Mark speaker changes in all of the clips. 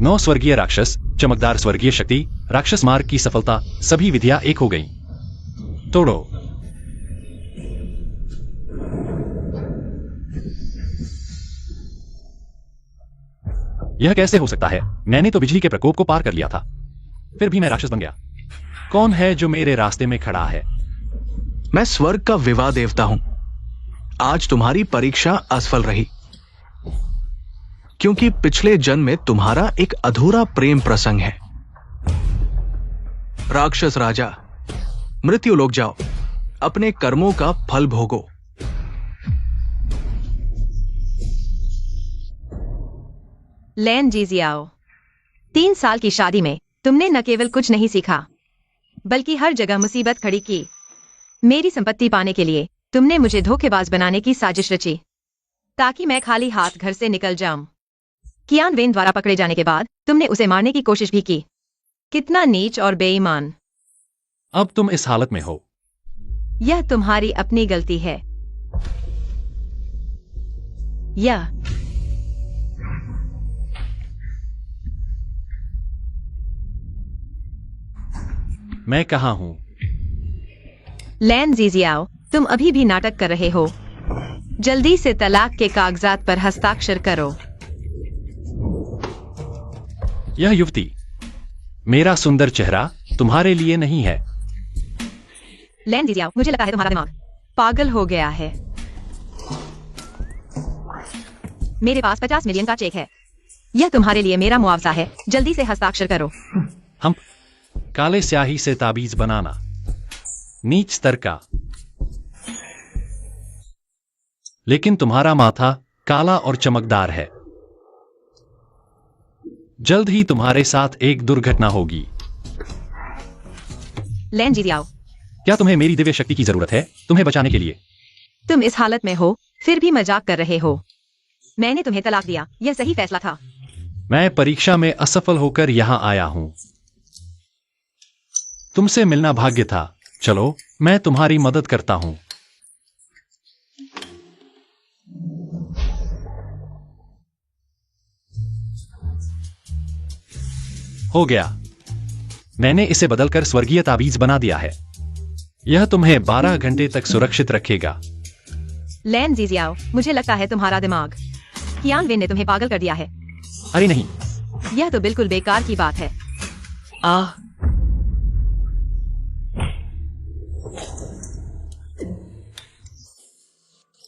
Speaker 1: 9 स्वर्गीय राक्षस, चमकदार स्वर्गीय शक्ति, राक्षस मार्ग की सफलता, सभी विधियां एक हो गईं। तोड़ो। यह कैसे हो सकता है? मैंने तो बिजली के प्रकोप को पार कर लिया था, फिर भी मैं राक्षस बन गया। कौन है जो मेरे रास्ते में खड़ा है?
Speaker 2: मैं स्वर्ग का विवाह देवता हूं। आज तुम्हारी परीक्षा असफल रही, क्योंकि पिछले जन्म में तुम्हारा एक अधूरा प्रेम प्रसंग है। राक्षस राजा, मृत्यु लोक जाओ, अपने कर्मों का फल भोगो।
Speaker 3: लैन जीजियाओ, 3 साल की शादी में तुमने न केवल कुछ नहीं सीखा, बल्कि हर जगह मुसीबत खड़ी की। मेरी संपत्ति पाने के लिए तुमने मुझे धोखेबाज बनाने की साजिश रची, ताकि मैं खाली हाथ घर से निकल जाऊं। कियान वेन द्वारा पकड़े जाने के बाद तुमने उसे मारने की कोशिश भी की। कितना नीच और बेईमान।
Speaker 1: अब तुम इस हालत में हो।
Speaker 3: यह तुम्हारी अपनी गलती है। यह
Speaker 1: मैं कहाँ हूं?
Speaker 3: लैन जीजियाओ, तुम अभी भी नाटक कर रहे हो। जल्दी से तलाक के कागजात पर हस्ताक्षर करो।
Speaker 1: यह युवती, मेरा सुंदर चेहरा तुम्हारे लिए नहीं है।
Speaker 3: लैन जीजियाओ, मुझे लगता है तुम्हारा दिमाग पागल हो गया है। मेरे पास 50 मिलियन का चेक है। यह तुम्हारे लिए मेरा मुआवजा है। जल्दी से हस्ताक्षर करो।
Speaker 1: हम काले स्याही से ताबीज बनाना, नीच स्तर का। लेकिन तुम्हारा माथा काला और चमकदार है। जल्द ही तुम्हारे साथ एक दुर्घटना होगी।
Speaker 3: लैन जीजियाओ,
Speaker 1: क्या तुम्हें मेरी दिव्य शक्ति की जरूरत है तुम्हें बचाने के लिए?
Speaker 3: तुम इस हालत में हो, फिर भी मजाक कर रहे हो। मैंने तुम्हें तलाक दिया, यह सही फैसला था।
Speaker 1: मैं परीक्षा में असफल होकर यहां आया हूं। तुमसे मिलना भाग्य था। चलो, मैं तुम्हारी मदद करता हूं। हो गया। मैंने इसे बदलकर स्वर्गीय ताबीज बना दिया है। यह तुम्हें 12 घंटे तक सुरक्षित रखेगा।
Speaker 3: लैन जीजियाओ, मुझे लगता है तुम्हारा दिमाग। कियान वेन ने तुम्हें पागल कर दिया है।
Speaker 1: अरे नहीं,
Speaker 3: यह तो बिल्कुल बेकार की बात है।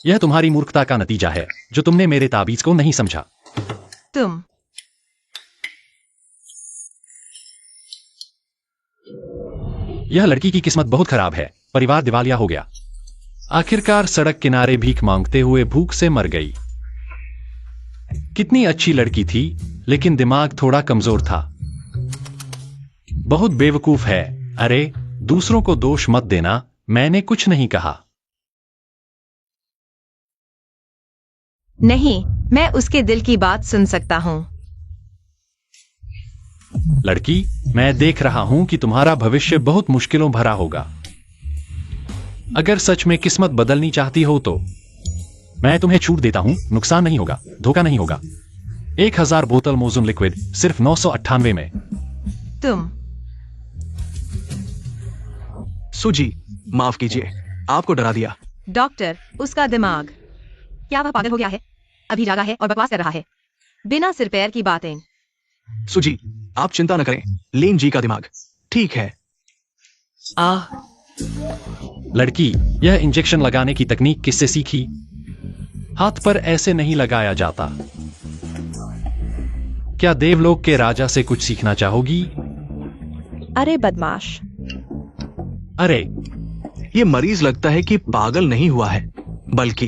Speaker 1: यह तुम्हारी मूर्खता का नतीजा है, जो तुमने मेरे ताबीज को नहीं समझा।
Speaker 3: तुम
Speaker 1: यह लड़की की किस्मत बहुत खराब है। परिवार दिवालिया हो गया। आखिरकार सड़क किनारे भीख मांगते हुए भूख से मर गई। कितनी अच्छी लड़की थी, लेकिन दिमाग थोड़ा कमजोर था। बहुत बेवकूफ है। अरे, दूसरों को दोष मत देना, मैंने कुछ नहीं कहा।
Speaker 3: नहीं, मैं उसके दिल की बात सुन सकता हूं।
Speaker 1: लड़की, मैं देख रहा हूं कि तुम्हारा भविष्य बहुत मुश्किलों भरा होगा। अगर सच में किस्मत बदलनी चाहती हो तो मैं तुम्हें छूट देता हूं। नुकसान नहीं होगा, धोखा नहीं होगा। 1000 बोतल मोजुन लिक्विड सिर्फ 998 में।
Speaker 3: तुम
Speaker 2: सुजी, माफ कीजिए, आपको डरा दिया।
Speaker 3: डॉक्टर, उसका दिमाग, क्या वह पागल हो गया है? अभी जागा है और बकवास कर रहा है, बिना सिर पैर की बातें।
Speaker 2: सुजी, आप चिंता न करें, लेन जी का दिमाग ठीक है।
Speaker 1: लड़की, यह इंजेक्शन लगाने की तकनीक किससे सीखी? हाथ पर ऐसे नहीं लगाया जाता। क्या देवलोक के राजा से कुछ सीखना चाहोगी?
Speaker 3: अरे बदमाश।
Speaker 2: अरे, ये मरीज लगता है कि पागल नहीं हुआ है, बल्कि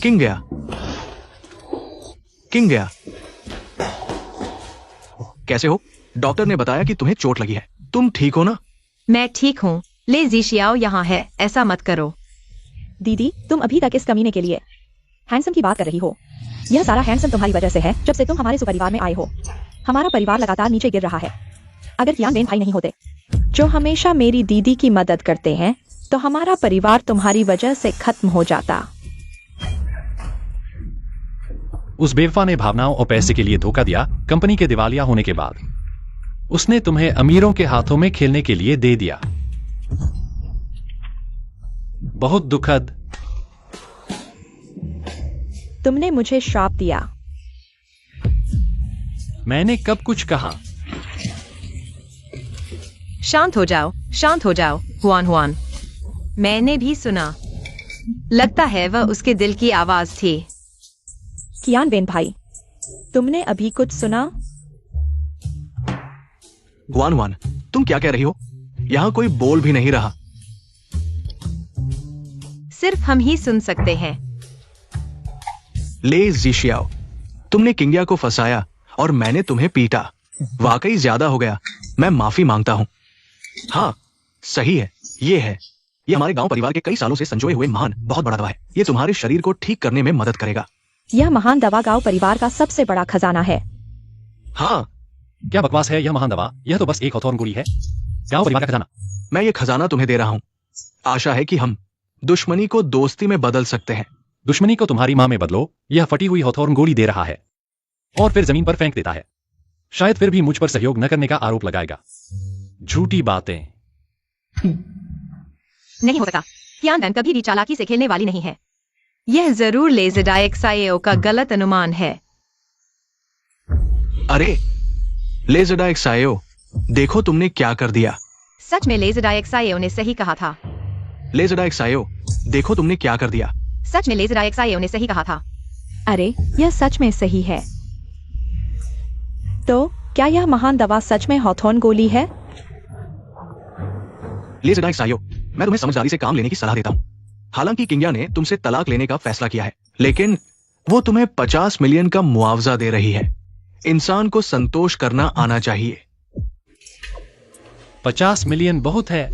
Speaker 2: किंग गया। किंग गया। कैसे हो? डॉक्टर ने बताया कि तुम्हें चोट लगी है। तुम ठीक हो ना?
Speaker 3: मैं ठीक हूँ। ले जीशियाओ यहाँ है, ऐसा मत करो।
Speaker 4: दीदी, तुम अभी तक इस कमीने के लिए हैंडसम की बात कर रही हो। यह सारा हैंडसम तुम्हारी वजह से है। जब से तुम हमारे सुपरिवार में आए हो, हमारा परिवार लगातार नीचे गिर रहा है। अगर कियान वेन भाई नहीं होते, जो हमेशा मेरी दीदी की मदद करते हैं, तो हमारा परिवार तुम्हारी वजह से खत्म हो जाता।
Speaker 1: उस बेवफा ने भावनाओं और पैसे के लिए धोखा दिया। कंपनी के दिवालिया होने के बाद उसने तुम्हें अमीरों के हाथों में खेलने के लिए दे दिया। बहुत दुखद।
Speaker 4: तुमने मुझे श्राप दिया।
Speaker 1: मैंने कब कुछ कहा?
Speaker 3: शांत हो जाओ हुआन हुआन। मैंने भी सुना। लगता है वह उसके दिल की आवाज थी।
Speaker 4: कियान वेन भाई, तुमने अभी कुछ सुना?
Speaker 2: गुआन वान, तुम क्या कह रही हो? यहाँ कोई बोल भी नहीं रहा।
Speaker 3: सिर्फ हम ही सुन सकते हैं।
Speaker 2: ले जीशियाओ, तुमने किंगिया को फंसाया और मैंने तुम्हें पीटा। वाकई ज्यादा हो गया। मैं माफी मांगता हूँ। हाँ, सही है। ये हमारे गांव परिवार के कई सालों से संजोए हुए महान बहुत बड़ा दवा है। ये तुम्हारे शरीर को ठीक करने में मदद करेगा।
Speaker 4: यह महान दवा गांव परिवार का सबसे बड़ा खजाना है।
Speaker 2: हाँ,
Speaker 1: क्या बकवास है यह महान दवा? यह तो बस एक हथौड़ गोली है। गांव परिवार का खजाना।
Speaker 2: मैं ये खजाना तुम्हें दे रहा हूँ। आशा है कि हम दुश्मनी को दोस्ती में बदल सकते हैं।
Speaker 1: दुश्मनी को तुम्हारी मां में बदलो। यह फटी हुई हथौड़ गोली दे रहा है और फिर जमीन पर फेंक देता है। शायद फिर भी मुझ पर सहयोग न करने का आरोप लगाएगा। झूठी बातें।
Speaker 3: नहीं हो सकता। कियान वेन कभी भी चालाकी से खेलने वाली नहीं है। यह जरूर लेज़ेडाएक्साएओ का गलत अनुमान है।
Speaker 2: अरे लेज़ेडाएक्साएओ, देखो तुमने क्या कर दिया।
Speaker 3: सच में लेज़ेडाएक्साएओ ने सही कहा था।
Speaker 2: लेज़ेडाएक्साएओ, देखो तुमने क्या कर दिया।
Speaker 3: सच में लेज़ेडाएक्साएओ ने सही कहा था।
Speaker 4: अरे, यह सच में सही है। तो क्या यह महान दवा सच में हॉथॉर्न गोली है?
Speaker 2: लेज़ेडाएक्साएओ, मैं तुम्हें समझदारी से काम लेने की सलाह देता हूँ। हालांकि किंगिया ने तुमसे तलाक लेने का फैसला किया है, लेकिन वो तुम्हें 50 मिलियन का मुआवजा दे रही है। इंसान को संतोष करना आना चाहिए।
Speaker 1: 50 मिलियन बहुत है।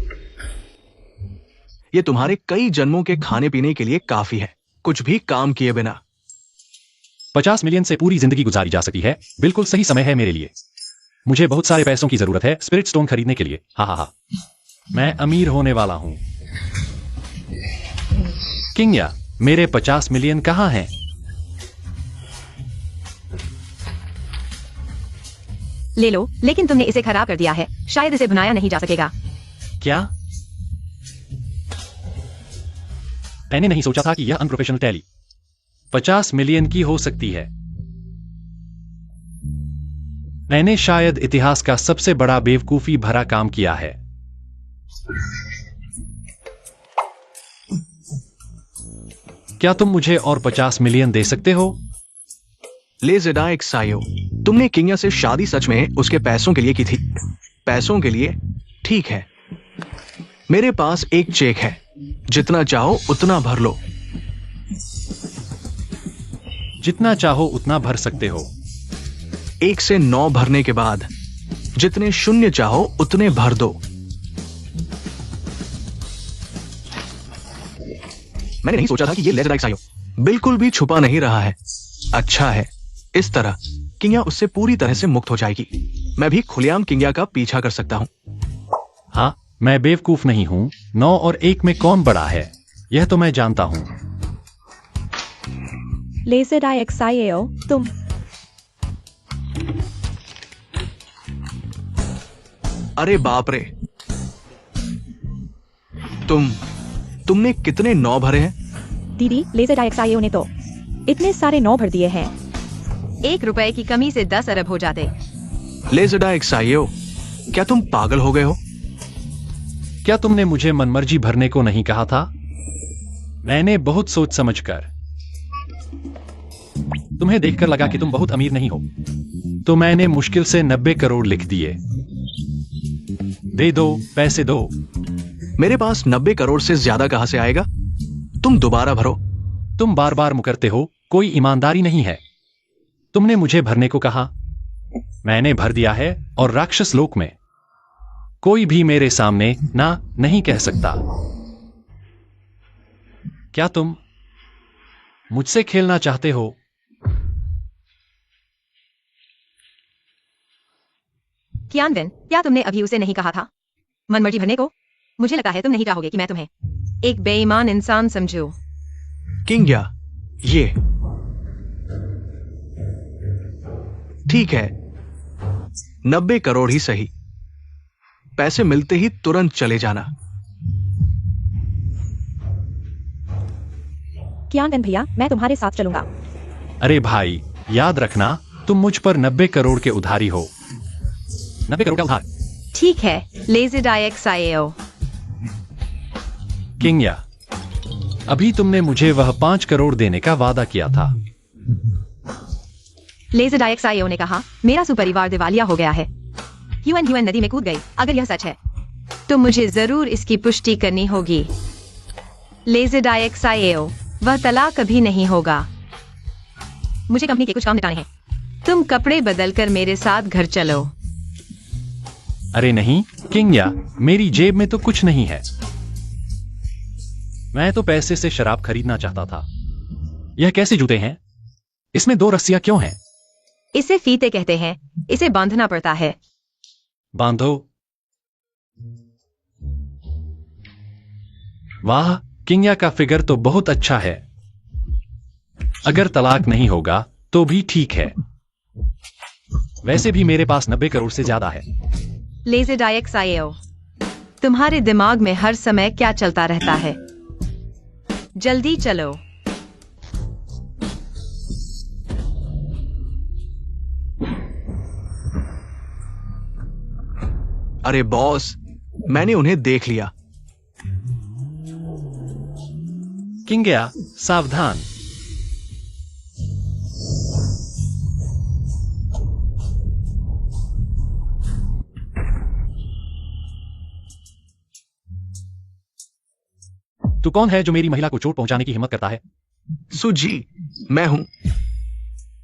Speaker 2: ये तुम्हारे कई जन्मों के खाने पीने के लिए काफी है, कुछ भी काम किए बिना।
Speaker 1: 50 मिलियन से पूरी जिंदगी गुजारी जा सकती है। बिल्कुल सही समय है मेरे लिए। मुझे बहुत सारे पैसों की जरूरत है स्पिरिट स्टोन खरीदने के लिए। हा। मैं अमीर होने वाला हूं। किंगिया, मेरे 50 मिलियन कहां हैं?
Speaker 3: ले लो, लेकिन तुमने इसे खराब कर दिया है। शायद इसे बनाया नहीं जा सकेगा।
Speaker 1: क्या? मैंने नहीं सोचा था कि यह अनप्रोफेशनल टैली 50 मिलियन की हो सकती है। मैंने शायद इतिहास का सबसे बड़ा बेवकूफी भरा काम किया है। क्या तुम मुझे और 50 मिलियन दे सकते हो?
Speaker 2: लेज़ेडाएक्साएओ, तुमने किंगिया से शादी सच में उसके पैसों के लिए की थी। पैसों के लिए? ठीक है, मेरे पास एक चेक है। जितना चाहो उतना भर लो।
Speaker 1: जितना चाहो उतना भर सकते हो।
Speaker 2: 1 से 9 भरने के बाद जितने शून्य चाहो उतने भर दो। मैंने नहीं सोचा था कि ये लेज़ेडाएक्साएओ बिल्कुल भी छुपा नहीं रहा है। अच्छा है, इस तरह किंगिया उससे पूरी तरह से मुक्त हो जाएगी। मैं भी खुलेआम किंगिया का पीछा कर सकता हूं।
Speaker 1: हाँ, मैं बेवकूफ नहीं हूं। 9 और 1 में कौन बड़ा है, यह तो मैं जानता हूं।
Speaker 4: लेज़ेडाएक्साएओ, तुम
Speaker 2: अरे बाप रे, तुमने कितने 9 भरे हैं?
Speaker 4: दीदी, लेज़ेडाएक्साएओ ने तो इतने सारे 9 भर दिए हैं।
Speaker 3: 1 रुपए की कमी से 10 अरब हो जाते।
Speaker 2: लेज़ेडाएक्साएओ, क्या तुम पागल हो गए हो?
Speaker 1: क्या तुमने मुझे मनमर्जी भरने को नहीं कहा था? मैंने बहुत सोच समझकर। तुम्हें देखकर लगा कि तुम बहुत अमीर नहीं हो, तो मैंने मुश्किल से 90 करोड़ लिख दिए। दे दो, पैसे दो।
Speaker 2: मेरे पास 90 करोड़ से ज्यादा कहां से आएगा? तुम दोबारा भरो।
Speaker 1: तुम बार बार मुकरते हो, कोई ईमानदारी नहीं है। तुमने मुझे भरने को कहा, मैंने भर दिया है, और राक्षस लोक में कोई भी मेरे सामने ना नहीं कह सकता। क्या तुम मुझसे खेलना चाहते हो?
Speaker 3: कियान वेन, क्या तुमने अभी उसे नहीं कहा था मनमर्जी भरने को? मुझे लगता है तुम नहीं चाहोगे कि मैं तुम्हें एक बेईमान इंसान समझूं।
Speaker 2: किंगिया, ये ठीक है, 90 करोड़ ही सही। पैसे मिलते ही तुरंत चले जाना।
Speaker 4: कियान भैया, मैं तुम्हारे साथ चलूंगा।
Speaker 1: अरे भाई, याद रखना तुम मुझ पर 90 करोड़ के उधारी हो। 90 करोड़ का उधार।
Speaker 3: ठीक है, लेजिड IXIAO।
Speaker 1: किंग्या, अभी तुमने मुझे वह 5 करोड़ देने का वादा किया था।
Speaker 3: लेजिड IXIAO ने कहा, मेरा सुपरिवार दिवालिया हो गया है। ह्यूएन नदी में कूद गई। अगर यह सच है तो मुझे जरूर इसकी पुष्टि करनी होगी। लेजिड IXIAO, वह तलाक कभी नहीं होगा। मुझे कंपनी के कुछ काम निपटाने हैं। तुम कपड़े बदलकर मेरे साथ घर चलो।
Speaker 1: अरे नहीं किंग्या, मेरी जेब में तो कुछ नहीं है। मैं तो पैसे से शराब खरीदना चाहता था। यह कैसे जूते हैं? इसमें 2 रस्सियां क्यों हैं?
Speaker 3: इसे फीते कहते हैं। इसे बांधना पड़ता है।
Speaker 1: बांधो। वाह, किंग्या का फिगर तो बहुत अच्छा है। अगर तलाक नहीं होगा तो भी ठीक है। वैसे भी मेरे पास 90 करोड़ से ज्यादा है।
Speaker 3: लेजिड IXIAO, तुम्हारे दिमाग में हर समय क्या चलता रहता है? जल्दी चलो।
Speaker 2: अरे बॉस, मैंने उन्हें देख लिया।
Speaker 1: किंग्या, सावधान। तू कौन है जो मेरी महिला को चोट पहुंचाने की हिम्मत करता है?
Speaker 2: सुजी, मैं हूं।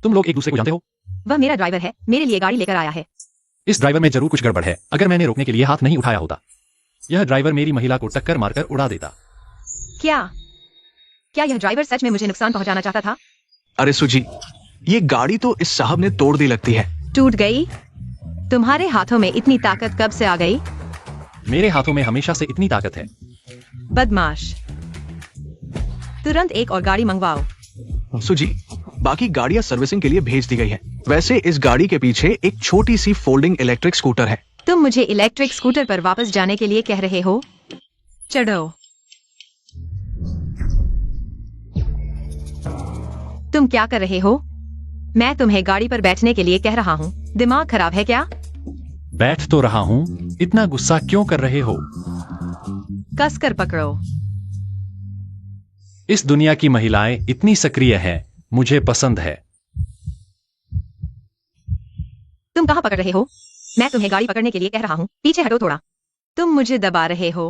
Speaker 1: तुम लोग एक दूसरे को जानते हो?
Speaker 3: वह मेरा ड्राइवर है, मेरे लिए गाड़ी लेकर आया है।
Speaker 1: इस ड्राइवर में जरूर कुछ गड़बड़ है। अगर मैंने रोकने के लिए हाथ नहीं उठाया होता, यह ड्राइवर मेरी महिला को टक्कर मारकर उड़ा देता।
Speaker 3: क्या यह ड्राइवर सच में मुझे नुकसान पहुंचाना चाहता था?
Speaker 2: अरे सुजी, ये गाड़ी तो इस साहब ने तोड़ दी लगती है।
Speaker 3: टूट गई? तुम्हारे हाथों में इतनी ताकत कब से आ गई?
Speaker 1: मेरे हाथों में हमेशा से इतनी ताकत है।
Speaker 3: बदमाश, तुरंत एक और गाड़ी मंगवाओ।
Speaker 2: सुजी, बाकी गाड़ियां सर्विसिंग के लिए भेज दी गई है। वैसे इस गाड़ी के पीछे एक छोटी सी फोल्डिंग इलेक्ट्रिक स्कूटर है।
Speaker 3: तुम मुझे इलेक्ट्रिक स्कूटर पर वापस जाने के लिए कह रहे हो? चढ़ो। तुम क्या कर रहे हो? मैं तुम्हें गाड़ी पर बैठने के लिए कह रहा हूँ। दिमाग खराब है क्या?
Speaker 1: बैठ तो रहा हूँ, इतना गुस्सा क्यों कर रहे हो?
Speaker 3: कसकर पकड़ो।
Speaker 1: इस दुनिया की महिलाएं इतनी सक्रिय हैं, मुझे पसंद है।
Speaker 3: तुम कहाँ पकड़ रहे हो? मैं तुम्हें गाड़ी पकड़ने के लिए कह रहा हूँ। पीछे हटो थोड़ा। तुम मुझे दबा रहे हो।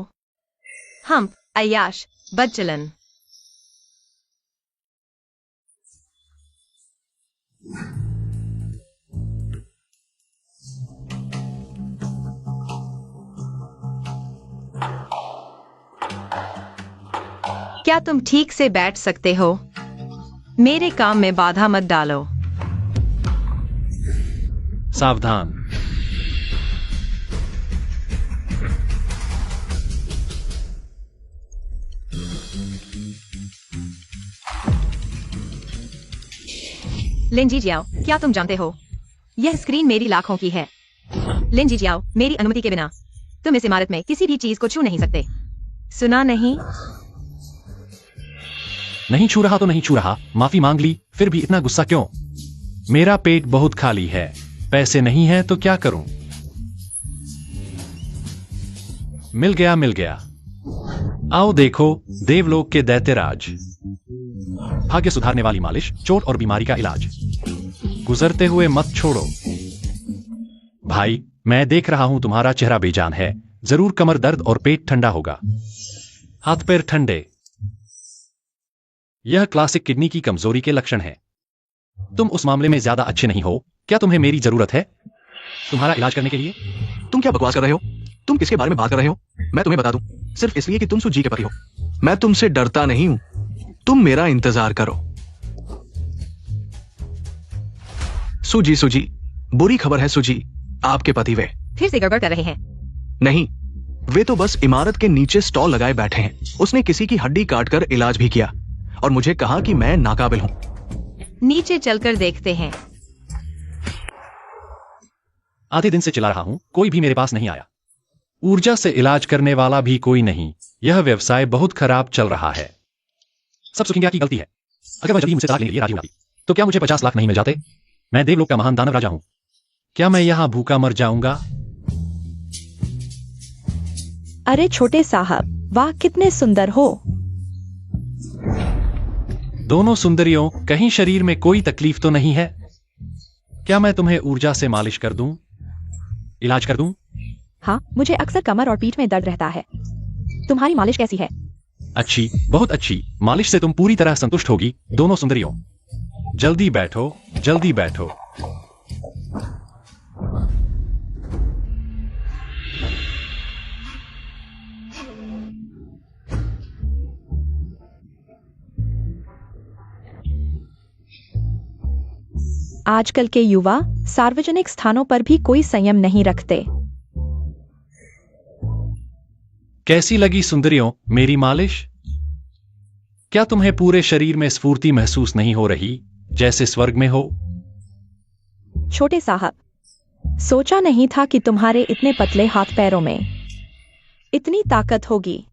Speaker 3: हम्प, अय्याश, बदचलन। क्या तुम ठीक से बैठ सकते हो? मेरे काम में बाधा मत डालो।
Speaker 1: सावधान।
Speaker 3: लिन जीजियाओ, क्या तुम जानते हो? यह स्क्रीन मेरी लाखों की है। लिन जीजियाओ, मेरी अनुमति के बिना तुम इस इमारत में किसी भी चीज को छू नहीं सकते। सुना नहीं?
Speaker 1: नहीं छू रहा तो नहीं छू रहा, माफी मांग ली, फिर भी इतना गुस्सा क्यों? मेरा पेट बहुत खाली है, पैसे नहीं है तो क्या करूं? मिल गया, मिल गया। आओ देखो, देवलोक के दैत्यराज। भाग्य सुधारने वाली मालिश, चोट और बीमारी का इलाज। गुजरते हुए मत छोड़ो। भाई, मैं देख रहा हूं तुम्हारा चेहरा बेजान है। जरूर कमर दर्द और पेट ठंडा होगा। हाथ पैर ठंडे। यह क्लासिक किडनी की कमजोरी के लक्षण है। तुम उस मामले में ज्यादा अच्छे नहीं हो। क्या तुम्हें मेरी जरूरत है तुम्हारा इलाज करने के लिए?
Speaker 2: तुम क्या बकवास कर रहे हो? तुम किसके बारे में बात कर रहे हो? मैं तुम्हें बता दूं, सिर्फ इसलिए कि तुम सुजी के पति हो। मैं तुमसे डरता नहीं हूं। तुम मेरा इंतजार करो। सुजी, सुजी, बुरी खबर है सुजी, आपके पति वे
Speaker 3: फिर से गड़बड़ कर रहे हैं।
Speaker 2: नहीं, वे तो बस इमारत के नीचे स्टॉल लगाए बैठे हैं। उसने किसी की हड्डी काटकर इलाज भी किया और मुझे कहा कि मैं नाकाबिल हूं।
Speaker 3: नीचे चलकर देखते हैं।
Speaker 1: आधे दिन से चिल्ला रहा हूं, कोई भी मेरे पास नहीं आया। ऊर्जा से इलाज करने वाला भी कोई नहीं। यह व्यवसाय बहुत खराब चल रहा है। सब सुकिंगा की गलती है। अगर वह जल्दी मुझसे तलाक लेने के लिए राजी होती तो क्या मुझे 50 लाख नहीं मिल जाते? मैं देवलोक का महान दानव राजा हूं। क्या मैं यहां भूखा मर जाऊंगा?
Speaker 4: अरे छोटे साहब, वाह कितने सुंदर हो।
Speaker 1: दोनों सुंदरियों, कहीं शरीर में कोई तकलीफ तो नहीं है? क्या मैं तुम्हें ऊर्जा से मालिश कर दूं? इलाज कर दूं?
Speaker 4: हाँ, मुझे अक्सर कमर और पीठ में दर्द रहता है। तुम्हारी मालिश कैसी है?
Speaker 1: अच्छी, बहुत अच्छी। मालिश से तुम पूरी तरह संतुष्ट होगी। दोनों सुंदरियों, जल्दी बैठो, जल्दी बैठो।
Speaker 4: आजकल के युवा सार्वजनिक स्थानों पर भी कोई संयम नहीं रखते।
Speaker 1: कैसी लगी सुंदरियों मेरी मालिश? क्या तुम्हें पूरे शरीर में स्फूर्ति महसूस नहीं हो रही, जैसे स्वर्ग में हो?
Speaker 4: छोटे साहब, सोचा नहीं था कि तुम्हारे इतने पतले हाथ पैरों में इतनी ताकत होगी।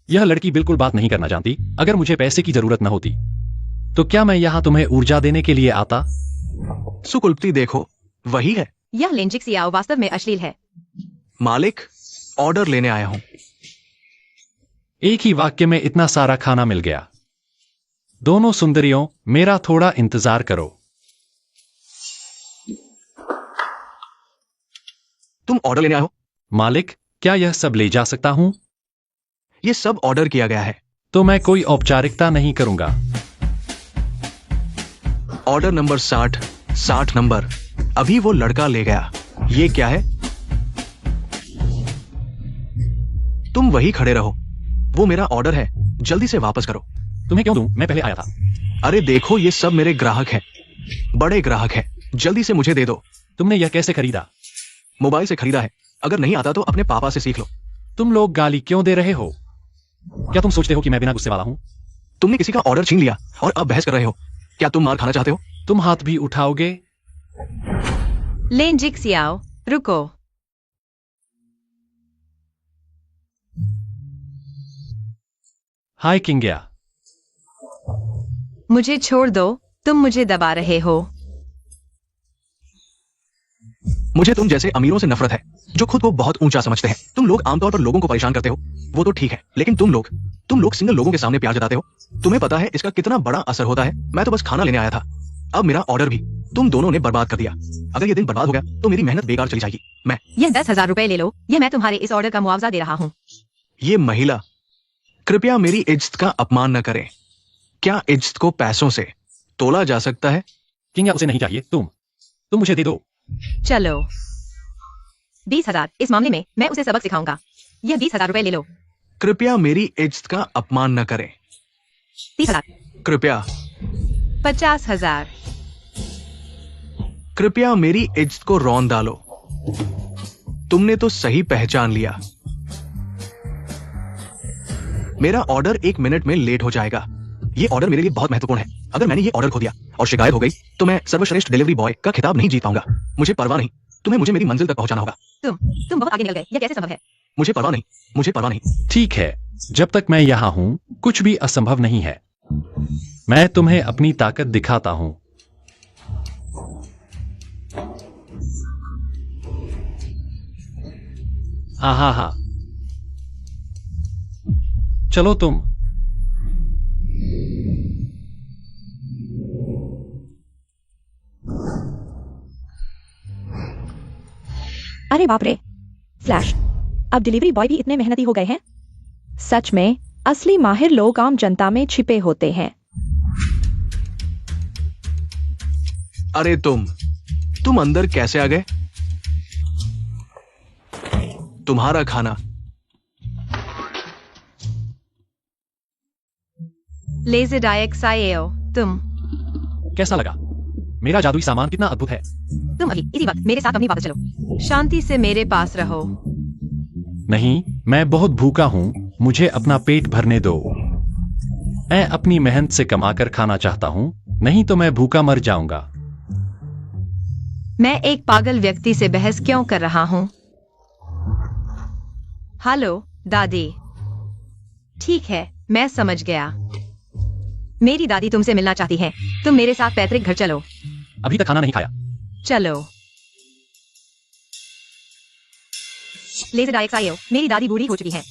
Speaker 1: यह लड़की बिल्कुल बात नहीं करना जानती। अगर मुझे पैसे की जरूरत न होती तो क्या मैं यहां तुम्हें ऊर्जा देने के लिए आता?
Speaker 2: सुकुल्पति देखो, वही है।
Speaker 3: यह लेंजिक सियाओ वास्तव में अश्लील है।
Speaker 2: मालिक, ऑर्डर लेने आया हूं।
Speaker 1: एक ही वाक्य में इतना सारा खाना मिल गया। दोनों सुंदरियों, मेरा थोड़ा इंतजार करो।
Speaker 2: तुम ऑर्डर लेने आए हो?
Speaker 1: मालिक, क्या यह सब ले जा सकता हूं?
Speaker 2: ये सब ऑर्डर किया गया है।
Speaker 1: तो मैं कोई औपचारिकता नहीं करूंगा।
Speaker 2: Order number 60 number. अभी वो लड़का ले गया। ये क्या है? तुम वही खड़े रहो। वो मेरा ऑर्डर है, जल्दी से वापस करो।
Speaker 1: तुम्हें क्यों दूं? मैं पहले आया था।
Speaker 2: अरे देखो, ये सब मेरे ग्राहक हैं, बड़े ग्राहक हैं। जल्दी से मुझे दे दो।
Speaker 1: तुमने यह कैसे खरीदा?
Speaker 2: मोबाइल से खरीदा है। अगर नहीं आता तो अपने पापा से सीख लो।
Speaker 1: तुम लोग गाली क्यों दे रहे हो? क्या तुम सोचते हो कि मैं बिना गुस्से वाला हूं?
Speaker 2: तुमने किसी का ऑर्डर छीन लिया और अब बहस कर रहे हो। क्या तुम मार खाना चाहते हो?
Speaker 1: तुम हाथ भी उठाओगे?
Speaker 3: लेंजिक सियाओ, रुको।
Speaker 1: हाय किंग्या।
Speaker 3: मुझे छोड़ दो, तुम मुझे दबा रहे हो।
Speaker 2: मुझे तुम जैसे अमीरों से नफरत है, जो खुद को बहुत ऊंचा समझते हैं। तुम लोग आमतौर पर लोगों को परेशान करते हो, वो तो ठीक है, लेकिन तुम लोग सिंगल लोगों के सामने प्यार जताते हो। तुम्हें पता है इसका कितना बड़ा असर होता है। मैं तो बस खाना लेने आया था। अब मेरा ऑर्डर भी तुम दोनों ने बर्बाद कर दिया। अगर ये दिन बर्बाद हो गया तो मेरी मेहनत बेकार चली जाएगी।
Speaker 3: यह 10,000 रुपए ले लो। यह मैं तुम्हारे इस ऑर्डर का मुआवजा दे रहा हूँ।
Speaker 2: ये महिला, कृपया मेरी इज्जत का अपमान न करें। क्या इज्जत को पैसों से तोला जा सकता है?
Speaker 1: किंग्या, उसे नहीं चाहिए। तुम मुझे दे दो।
Speaker 3: चलो 20,000। इस मामले में मैं उसे सबक सिखाऊंगा। यह 20,000 रुपए ले लो।
Speaker 2: कृपया मेरी इज्जत का अपमान न करें।
Speaker 3: 30,000।
Speaker 2: कृपया
Speaker 3: 50,000।
Speaker 2: कृपया मेरी इज्जत को रौंद डालो। तुमने तो सही पहचान लिया। मेरा ऑर्डर 1 मिनट में लेट हो जाएगा। ये ऑर्डर मेरे लिए बहुत महत्वपूर्ण है। अगर मैंने ये ऑर्डर खो दिया और शिकायत हो गई तो मैं सर्वश्रेष्ठ डिलीवरी बॉय का खिताब नहीं जीत पाऊंगा। मुझे परवाह नहीं, तुम्हें मुझे मेरी मंजिल तक पहुंचाना होगा।
Speaker 3: तुम बहुत आगे निकल गए। यह कैसे संभव है?
Speaker 2: मुझे परवाह नहीं।
Speaker 1: ठीक है, जब तक मैं यहां हूं कुछ भी असंभव नहीं है। मैं तुम्हें अपनी ताकत दिखाता हूं। हा। चलो तुम।
Speaker 4: अरे बाप रे, फ्लैश। अब डिलीवरी बॉय भी इतने मेहनती हो गए हैं। सच में असली माहिर लोग आम जनता में छिपे होते हैं।
Speaker 2: अरे तुम अंदर कैसे आ गए? तुम्हारा खाना।
Speaker 3: लेज़रडायक साएओ, तुम
Speaker 1: कैसा लगा? मेरा जादुई सामान कितना अद्भुत है।
Speaker 3: तुम अभी इसी वक्त मेरे साथ अपनी वापस चलो। शांति से मेरे पास रहो।
Speaker 1: नहीं, मैं बहुत भूखा हूं। मुझे अपना पेट भरने दो। मैं अपनी मेहनत से कमाकर खाना चाहता हूं, नहीं तो मैं भूखा मर जाऊंगा।
Speaker 3: मैं एक पागल व्यक्ति से बहस क्यों कर रहा हूँ? हेलो दादी। ठीक है, मैं समझ गया। मेरी दादी तुमसे मिलना चाहती है। तुम मेरे साथ पैतृक घर चलो।
Speaker 1: अभी तक खाना नहीं खाया।
Speaker 3: चलो। लेज़र आयो, मेरी दादी बूढ़ी हो चुकी है।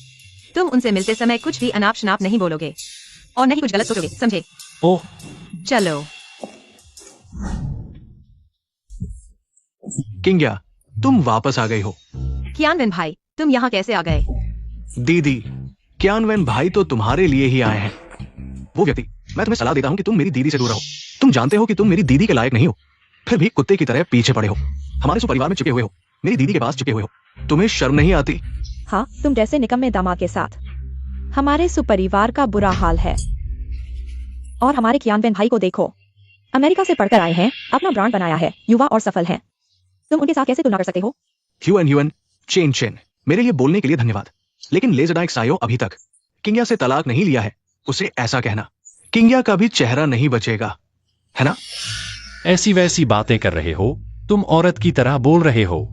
Speaker 3: तुम उनसे मिलते समय कुछ भी अनाप शनाप नहीं बोलोगे और नहीं कुछ गलत सोचोगे, समझे?
Speaker 1: ओह,
Speaker 3: चलो।
Speaker 2: किंग्या, तुम वापस आ गई हो।
Speaker 3: कियानवेन भाई, तुम यहाँ कैसे आ गए?
Speaker 2: दीदी, कियानवेन भाई तो तुम्हारे लिए ही आए हैं। वो व्यक्ति, मैं तुम्हें सलाह देता हूँ कि तुम मेरी दीदी से दूर रहो। तुम जानते हो कि तुम मेरी दीदी के लायक नहीं हो, फिर भी कुत्ते की तरह पीछे पड़े हो। हमारे सुपरिवार में चिपके हुए हो, मेरी दीदी के पास चिपके हुए हो। तुम्हें शर्म नहीं आती?
Speaker 4: हाँ, तुम जैसे निकम्मे दामाद के साथ हमारे सुपरिवार का बुरा हाल है। और हमारे कियानवेन भाई को देखो, अमेरिका से पढ़कर आए हैं, अपना ब्रांड बनाया है, युवा और सफल हैं। तुम उनके साथ कैसे तुलना कर सकते हो?
Speaker 2: ह्यूएन चेन चेन, मेरे लिए बोलने के लिए धन्यवाद। लेकिन लेज़रडाइक सायो अभी तक किंग्या से तलाक नहीं लिया है। उसे ऐसा कहना, किंग्या का भी चेहरा नहीं बचेगा, है ना?
Speaker 1: ऐसी वैसी बातें कर रहे हो, तुम औरत की तरह बोल रहे हो।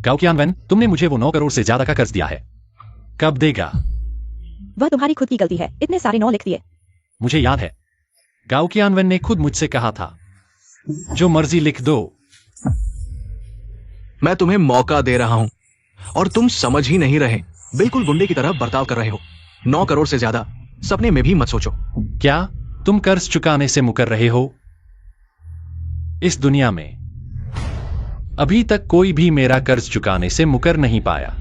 Speaker 1: गाओ कियानवेन, तुमने मुझे वो 9 करोड़ से ज्यादा का कर्ज दिया है, कब देगा?
Speaker 4: वह तुम्हारी खुद की गलती है, इतने सारे 9 लिख दिए।
Speaker 1: मुझे याद है, गाओ कियानवेन ने खुद मुझसे कहा था, जो मर्जी लिख दो।
Speaker 2: मैं तुम्हें मौका दे रहा हूं और तुम समझ ही नहीं रहे, बिल्कुल गुंडे की तरह बर्ताव कर रहे हो। 9 करोड़ से ज्यादा सपने में भी मत सोचो।
Speaker 1: क्या तुम कर्ज चुकाने से मुकर रहे हो? इस दुनिया में अभी तक कोई भी मेरा कर्ज चुकाने से मुकर नहीं पाया।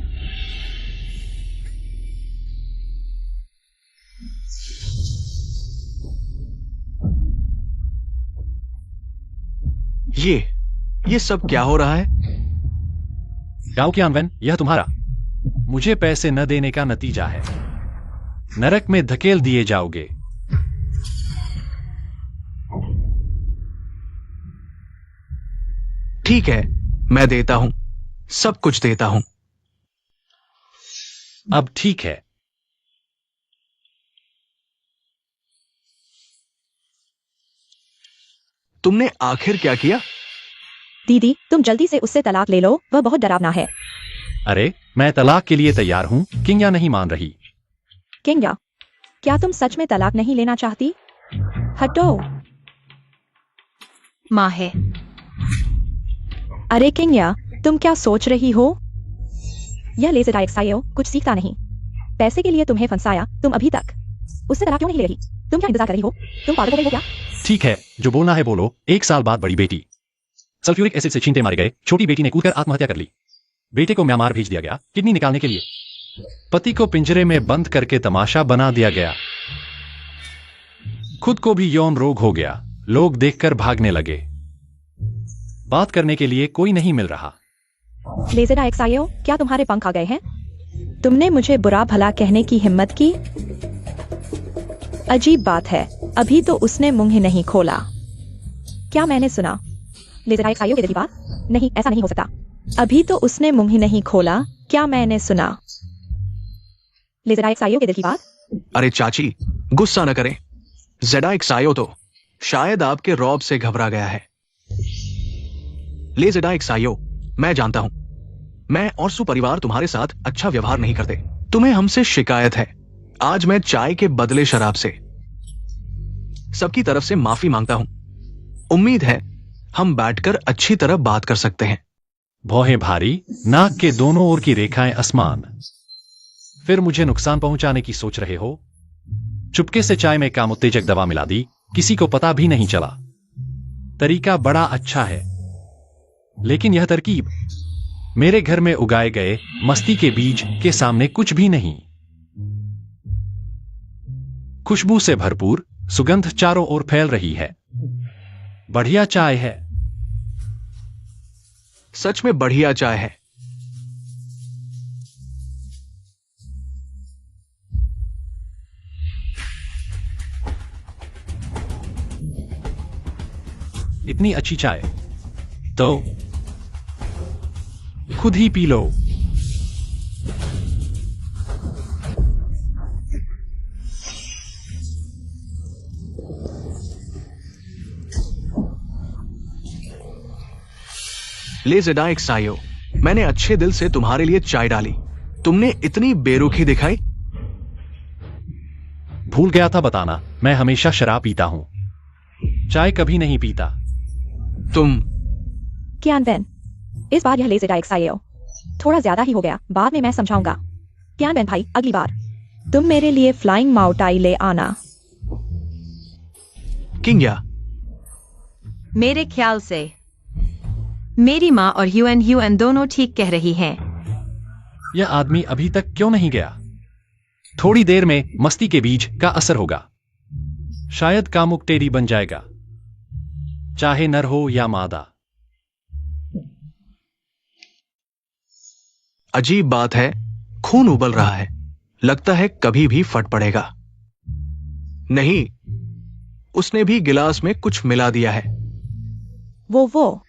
Speaker 2: ये सब क्या हो रहा है?
Speaker 1: गाओ कियानवेन, यह तुम्हारा मुझे पैसे न देने का नतीजा है। नरक में धकेल दिए जाओगे।
Speaker 2: ठीक है, मैं देता हूं, सब कुछ देता हूं।
Speaker 1: अब ठीक है।
Speaker 2: तुमने आखिर क्या किया?
Speaker 4: दीदी, तुम जल्दी से उससे तलाक ले लो, वह बहुत डरावना है।
Speaker 1: अरे, मैं तलाक के लिए तैयार हूं, किंग्या नहीं मान रही।
Speaker 4: किंग्या, क्या तुम सच में तलाक नहीं लेना चाहती? हटो।
Speaker 3: माँ है।
Speaker 4: अरे किंग्या, तुम क्या सोच रही हो? यह लेज़रडाइक सायो कुछ सीखता नहीं। पैसे के लिए तुम्हें फंसाया, तुम अभी तक उससे तलाक क्यों नहीं ले रही? तुम क्या इंतजार कर रही हो? तुम पागल हो गई हो क्या?
Speaker 1: ठीक है, जो बोलना है बोलो। 1 साल बाद बड़ी बेटी सल्फ्यूरिक एसिड से छींटे मारे गए, छोटी बेटी ने कूदकर आत्महत्या कर ली। बेटे को म्यांमार भेज दिया गया किडनी निकालने के लिए। पति को पिंजरे में बंद करके तमाशा बना दिया गया। खुद को भी यौन रोग हो गया। लोग देखकर भागने लगे। बात करने के लिए कोई नहीं मिल रहा।
Speaker 4: लेज़रडाइक सायो, क्या तुम्हारे पंख आ गए हैं? तुमने मुझे बुरा भला कहने की हिम्मत की? अजीब बात है, अभी तो उसने मुंह ही नहीं खोला। क्या मैंने सुना? लेज़रडाइक सायो के दिल की बात? नहीं, ऐसा नहीं हो सकता। अभी तो उसने मुंह ही नहीं खोला। क्या मैंने सुना? लेज़रडाइक सायो के दिल की बात?
Speaker 2: अरे चाची, गुस्सा न करें। ज़ेडाइक सायो तो शायद आपके रौब से घबरा गया है। लेज़रडाइक सायो, मैं जानता हूं, मैं और सुपरिवार तुम्हारे साथ अच्छा व्यवहार नहीं करते। तुम्हें हमसे शिकायत है। आज मैं चाय के बदले शराब से सबकी तरफ से माफी मांगता हूं। उम्मीद है हम बैठकर अच्छी तरह बात कर सकते हैं।
Speaker 1: भौहें भारी, नाक के दोनों ओर की रेखाएं आसमान। फिर मुझे नुकसान पहुंचाने की सोच रहे हो? चुपके से चाय में कामोत्तेजक दवा मिला दी, किसी को पता भी नहीं चला। तरीका बड़ा अच्छा है, लेकिन यह तरकीब मेरे घर में उगाए गए मस्ती के बीज के सामने कुछ भी नहीं। खुशबू से भरपूर सुगंध चारों ओर फैल रही है। बढ़िया चाय है।
Speaker 2: सच में बढ़िया चाय है।
Speaker 1: इतनी अच्छी चाय तो खुद ही पी लो।
Speaker 2: ले ज़ेडाइक सायो, मैंने अच्छे दिल से तुम्हारे लिए चाय डाली, तुमने इतनी बेरुखी दिखाई।
Speaker 1: भूल गया था बताना, मैं हमेशा शराब पीता हूं, चाय कभी नहीं पीता।
Speaker 2: तुम
Speaker 4: कियान बेन, इस बार यह ले ज़ेडाइक सायो थोड़ा ज्यादा ही हो गया, बाद में मैं समझाऊंगा। कियान बेन भाई, अगली बार तुम मेरे लिए फ्लाइंग माउटाई ले आना।
Speaker 2: किंग्या,
Speaker 3: मेरे ख्याल से मेरी माँ और यूएन दोनों ठीक कह रही हैं।
Speaker 1: यह आदमी अभी तक क्यों नहीं गया? थोड़ी देर में मस्ती के बीज का असर होगा, शायद कामुक टेढ़ी बन जाएगा, चाहे नर हो या मादा।
Speaker 2: अजीब बात है, खून उबल रहा है, लगता है कभी भी फट पड़ेगा। नहीं, उसने भी गिलास में कुछ मिला दिया है।
Speaker 4: वो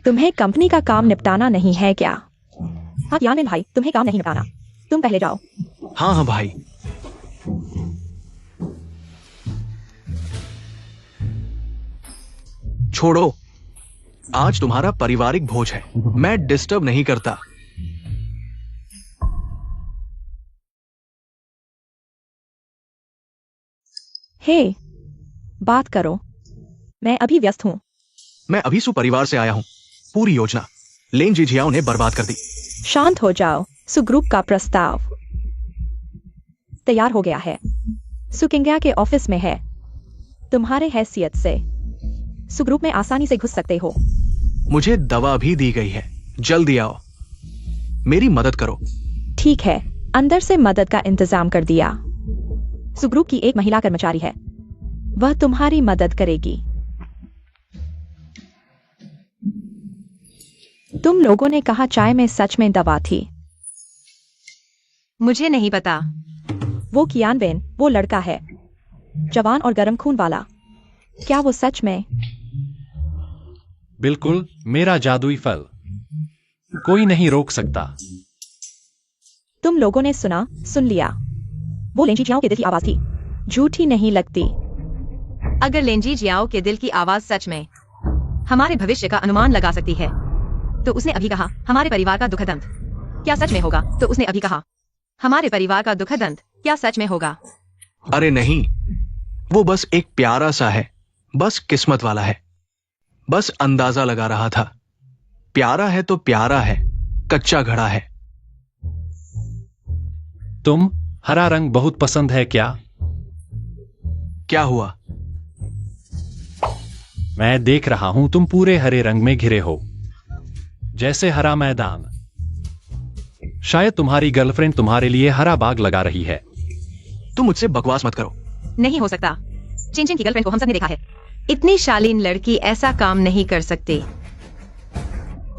Speaker 4: तुम्हें कंपनी का काम निपटाना नहीं है क्या? हाँ कियान बेन भाई, तुम्हें काम नहीं निपटाना, तुम पहले जाओ।
Speaker 2: हाँ हाँ भाई। छोड़ो, आज तुम्हारा पारिवारिक भोज है, मैं डिस्टर्ब नहीं करता।
Speaker 4: हे, बात करो, मैं अभी व्यस्त हूं।
Speaker 2: मैं अभी सुपरिवार से आया हूं, पूरी योजना लेन जिजियाओ ने बर्बाद कर दी।
Speaker 4: शांत हो जाओ, सुग्रुप का प्रस्ताव तैयार हो गया है, सुकिंग्या के ऑफिस में है। तुम्हारे हैसियत से सुग्रुप में आसानी से घुस सकते हो।
Speaker 2: मुझे दवा भी दी गई है, जल्दी आओ, मेरी मदद करो।
Speaker 4: ठीक है, अंदर से मदद का इंतजाम कर दिया। सुग्रुप की एक महिला कर्मचारी है, वह तुम्हारी मदद करेगी। तुम लोगों ने कहा चाय में सच में दवा थी।
Speaker 3: मुझे नहीं पता।
Speaker 4: वो कियान बेन, वो लड़का है, जवान और गर्म खून वाला, क्या वो सच में?
Speaker 1: बिल्कुल, मेरा जादुई फल, कोई नहीं रोक सकता।
Speaker 4: तुम लोगों ने सुन लिया, वो लेंजी जियाओ के दिल की आवाज थी, झूठी नहीं लगती।
Speaker 3: अगर लेंजी जियाओ के दिल की आवाज सच में हमारे भविष्य का अनुमान लगा सकती है, तो उसने अभी कहा हमारे परिवार का दुखद अंत क्या सच में होगा? तो उसने अभी कहा हमारे परिवार का दुखद अंत क्या सच में होगा?
Speaker 2: अरे नहीं, वो बस एक प्यारा सा है, बस किस्मत वाला है, बस अंदाजा लगा रहा था। प्यारा है तो प्यारा है, कच्चा घड़ा है।
Speaker 1: तुम हरा रंग बहुत पसंद है क्या?
Speaker 2: क्या हुआ?
Speaker 1: मैं देख रहा हूं तुम पूरे हरे रंग में घिरे हो, जैसे हरा मैदान। शायद तुम्हारी गर्लफ्रेंड तुम्हारे लिए हरा बाग लगा रही है।
Speaker 2: तुम मुझसे बकवास मत करो।
Speaker 3: नहीं हो सकता, चिंचिन की गर्लफ्रेंड को हम सब ने देखा है, इतनी शालीन लड़की ऐसा काम नहीं कर सकती।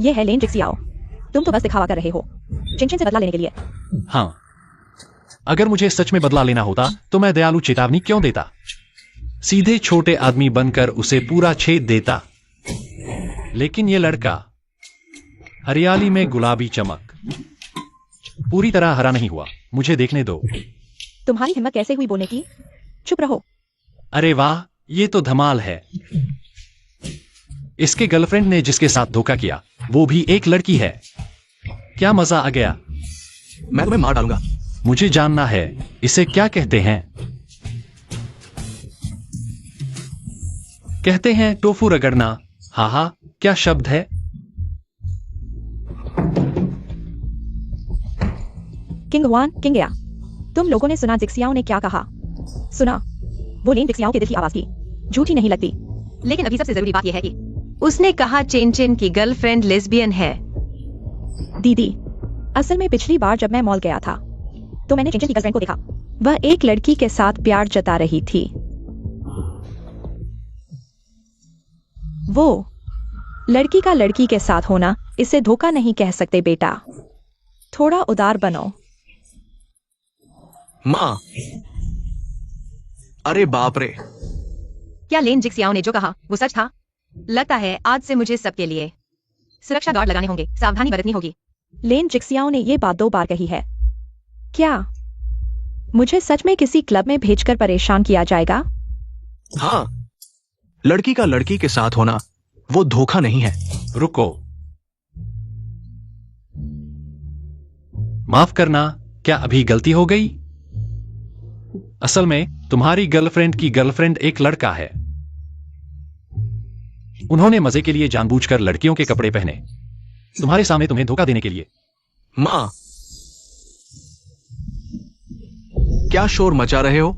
Speaker 4: ये है लेन जिक्सियाओ, तुम तो बस दिखावा कर रहे हो चिंचिन से बदला लेने के लिए।
Speaker 1: हाँ, अगर मुझे सच में बदला लेना होता तो मैं दयालु चेतावनी क्यों देता, सीधे छोटे आदमी बनकर उसे पूरा छेद देता। लेकिन ये लड़का हरियाली में गुलाबी चमक, पूरी तरह हरा नहीं हुआ। मुझे देखने दो।
Speaker 4: तुम्हारी हिम्मत कैसे हुई बोलने की? चुप रहो।
Speaker 1: अरे वाह, ये तो धमाल है। इसके गर्लफ्रेंड ने जिसके साथ धोखा किया वो भी एक लड़की है। क्या मजा आ गया।
Speaker 2: मैं तुम्हें मार डालूंगा।
Speaker 1: मुझे जानना है इसे क्या कहते हैं। कहते हैं टोफू रगड़ना। हाँ हाँ, क्या शब्द है।
Speaker 4: किंगवान, किंगया, तुम लोगों ने सुना जिक्सियाओ ने क्या कहा? सुना, वो लेन जिक्सियाओ के दिल की आवाज थी, झूठी नहीं लगती।
Speaker 3: लेकिन अभी सबसे जरूरी बात यह है कि उसने कहा चिंचिन की गर्लफ्रेंड लेस्बियन है।
Speaker 4: दीदी, असल में पिछली बार जब मैं मॉल गया था तो मैंने चिंचिन की गर्लफ्रेंड को देखा, वह एक लड़की के साथ प्यार जता रही थी। वो लड़की का लड़की के साथ होना, इसे धोखा नहीं कह सकते बेटा। थोड़ा उदार बनो।
Speaker 2: माँ, अरे बाप रे।
Speaker 3: क्या लेन जिक्सियाओ ने जो कहा वो सच था? लगता है आज से मुझे सबके लिए सुरक्षा गार्ड लगाने होंगे, सावधानी बरतनी होगी।
Speaker 4: लेन जिक्सियाओ ने ये बात 2 बार कही है। क्या मुझे सच में किसी क्लब में भेजकर परेशान किया जाएगा?
Speaker 2: हाँ, लड़की का लड़की के साथ होना वो धोखा नहीं है।
Speaker 1: रुको, माफ करना, क्या अभी गलती हो गई? असल में तुम्हारी गर्लफ्रेंड की गर्लफ्रेंड एक लड़का है। उन्होंने मजे के लिए जानबूझकर लड़कियों के कपड़े पहने, तुम्हारे सामने तुम्हें धोखा देने के लिए।
Speaker 2: माँ, क्या शोर मचा रहे हो?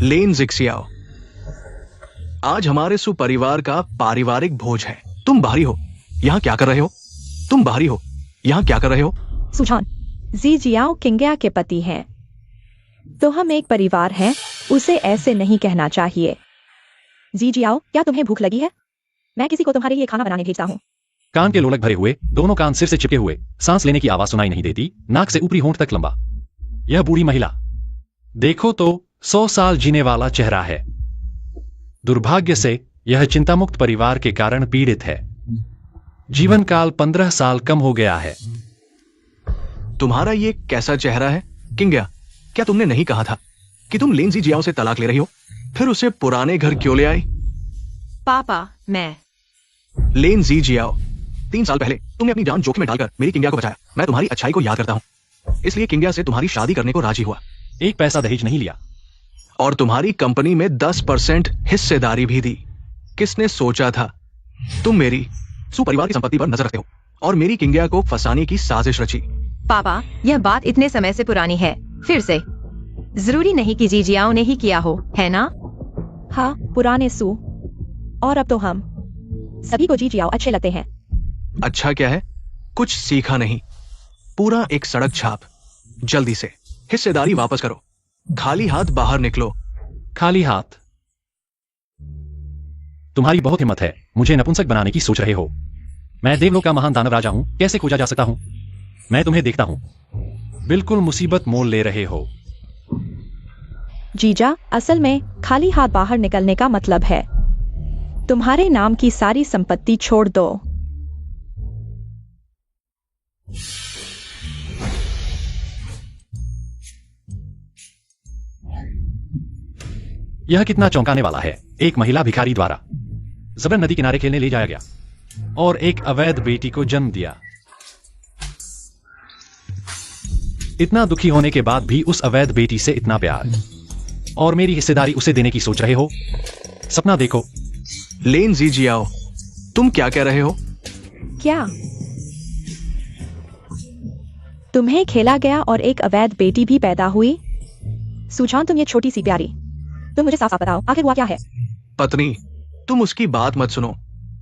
Speaker 2: लेन जिक्सियाओ, आज हमारे सुपरिवार का पारिवारिक भोज है। तुम बाहरी हो, यहां क्या कर रहे हो? तुम बाहरी हो, यहां क्या कर रहे हो?
Speaker 4: सुझान, जी जियाओ किंग्या के पति हैं, तो हम एक परिवार हैं। उसे ऐसे नहीं कहना चाहिए। जी जियाओ, क्या तुम्हें भूख लगी है? मैं किसी को तुम्हारे लिए खाना बनाने भेजता हूँ।
Speaker 1: कान के लोलक भरे हुए, दोनों कान सिर से चिपके हुए, सांस लेने की आवाज सुनाई नहीं देती, नाक से ऊपरी होंठ तक लंबा। यह बूढ़ी महिला, देखो तो 100 साल जीने वाला चेहरा है। दुर्भाग्य से यह चिंतामुक्त परिवार के कारण पीड़ित है। जीवन काल 15 साल कम हो गया है।
Speaker 2: तुम्हारा ये कैसा चेहरा है? किंग्या, क्या तुमने नहीं कहा था कि तुम लेन जी जियाओ से तलाक ले रही हो? फिर उसे पुराने घर क्यों ले आई?
Speaker 3: पापा, मैं
Speaker 2: लेन जी जियाओ, 3 साल पहले तुमने अपनी जान जोखिम में डालकर मेरी किंग्या को बचाया। मैं तुम्हारी अच्छाई को याद करता हूं, इसलिए किंग्या से तुम्हारी शादी करने को राजी हुआ।
Speaker 1: एक पैसा दहेज नहीं लिया
Speaker 2: और तुम्हारी कंपनी में 10% हिस्सेदारी भी दी। किसने सोचा था? तुम मेरी सुपरिवार की संपत्ति पर नजर रखते हो और मेरी किंग्या को फंसाने की साजिश रची।
Speaker 3: पापा, यह बात इतने समय से पुरानी है। फिर से जरूरी नहीं कि जी जियाओ ने ही किया हो, है ना?
Speaker 4: हाँ, पुराने सू। और अब तो हम सभी को जी जियाओ अच्छे लगते हैं।
Speaker 2: अच्छा क्या है? कुछ सीखा नहीं, पूरा एक सड़क छाप। जल्दी से हिस्सेदारी वापस करो, खाली हाथ बाहर निकलो।
Speaker 1: खाली हाथ? तुम्हारी बहुत हिम्मत है, मुझे नपुंसक बनाने की सोच रहे हो। मैं देवलोक का महान दानव राजा हूं, कैसे खोजा जा सकता हूं? मैं तुम्हें देखता हूं, बिल्कुल मुसीबत मोल ले रहे हो।
Speaker 4: जीजा, असल में खाली हाथ बाहर निकलने का मतलब है तुम्हारे नाम की सारी संपत्ति छोड़ दो।
Speaker 1: यह कितना चौंकाने वाला है। एक महिला भिखारी द्वारा जबरन नदी किनारे खेलने ले जाया गया और एक अवैध बेटी को जन्म दिया। इतना दुखी होने के बाद भी उस अवैध बेटी से इतना प्यार, और मेरी हिस्सेदारी उसे देने की सोच रहे हो? सपना देखो।
Speaker 2: लेन जी जियाओ, तुम क्या कह रहे हो?
Speaker 4: क्या तुम्हें खेला गया और एक अवैध बेटी भी पैदा हुई? सुजान, तुम ये छोटी सी प्यारी, तुम मुझे साफ साफ बताओ, आखिर हुआ क्या है?
Speaker 2: पत्नी, तुम उसकी बात मत सुनो,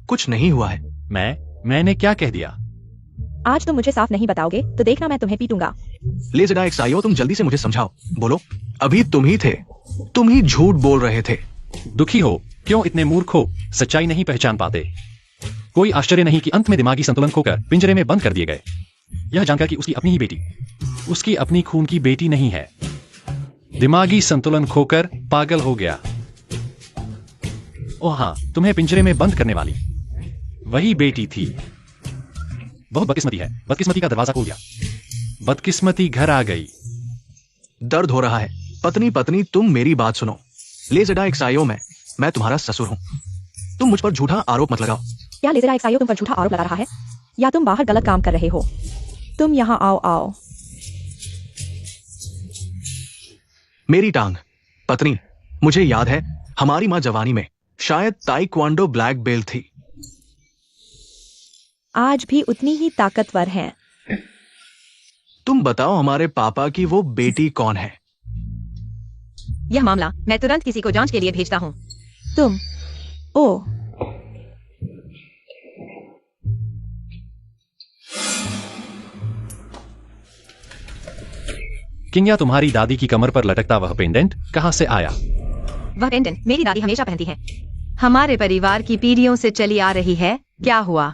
Speaker 2: कुछ नहीं हुआ है।
Speaker 1: मैंने क्या कह दिया?
Speaker 4: आज तुम मुझे साफ नहीं बताओगे तो देखना मैं तुम्हें पीटूंगा।
Speaker 2: ले जरा एक साइयो, तुम जल्दी से मुझे समझाओ। बोलो, अभी तुम ही थे, तुम ही झूठ बोल रहे थे।
Speaker 1: दुखी हो? क्यों इतने मूर्ख हो? सच्चाई नहीं पहचान पाते? कोई आश्चर्य नहीं कि अंत में दिमागी संतुलन खोकर पिंजरे में बंद कर दिए गए, यह जानकर कि उसकी अपनी ही बेटी, उसकी अपनी खून की बेटी नहीं है। दिमागी संतुलन खोकर पागल हो गया। ओह हाँ, तुम्हें पिंजरे में बंद करने वाली वही बेटी थी। बहुत बदकिस्मती है, बदकिस्मती का दरवाजा खोल गया, बदकिस्मती घर आ गई।
Speaker 2: दर्द हो रहा है। पत्नी पत्नी, तुम मेरी बात सुनो। ले जरा एक साइयो, मैं तुम्हारा ससुर हूं। तुम मुझ पर झूठा आरोप मत लगाओ।
Speaker 4: क्या लेजरा एक साइयो तुम पर झूठा आरोप लगा रहा है, या तुम बाहर गलत काम कर रहे हो? तुम यहाँ आओ।
Speaker 2: मेरी टांग। पत्नी, मुझे याद है हमारी माँ जवानी में शायद ताइक्वांडो ब्लैक बेल्ट थी।
Speaker 4: आज भी उतनी ही ताकतवर हैं।
Speaker 2: तुम बताओ, हमारे पापा की वो बेटी कौन है?
Speaker 3: यह मामला मैं तुरंत किसी को जांच के लिए भेजता हूँ।
Speaker 4: तुम ओ
Speaker 1: किंग्या, तुम्हारी दादी की कमर पर लटकता वह पेंडेंट कहां से आया?
Speaker 3: वह पेंडेंट मेरी दादी हमेशा पहनती है, हमारे परिवार की पीढ़ियों से चली आ रही है। क्या हुआ?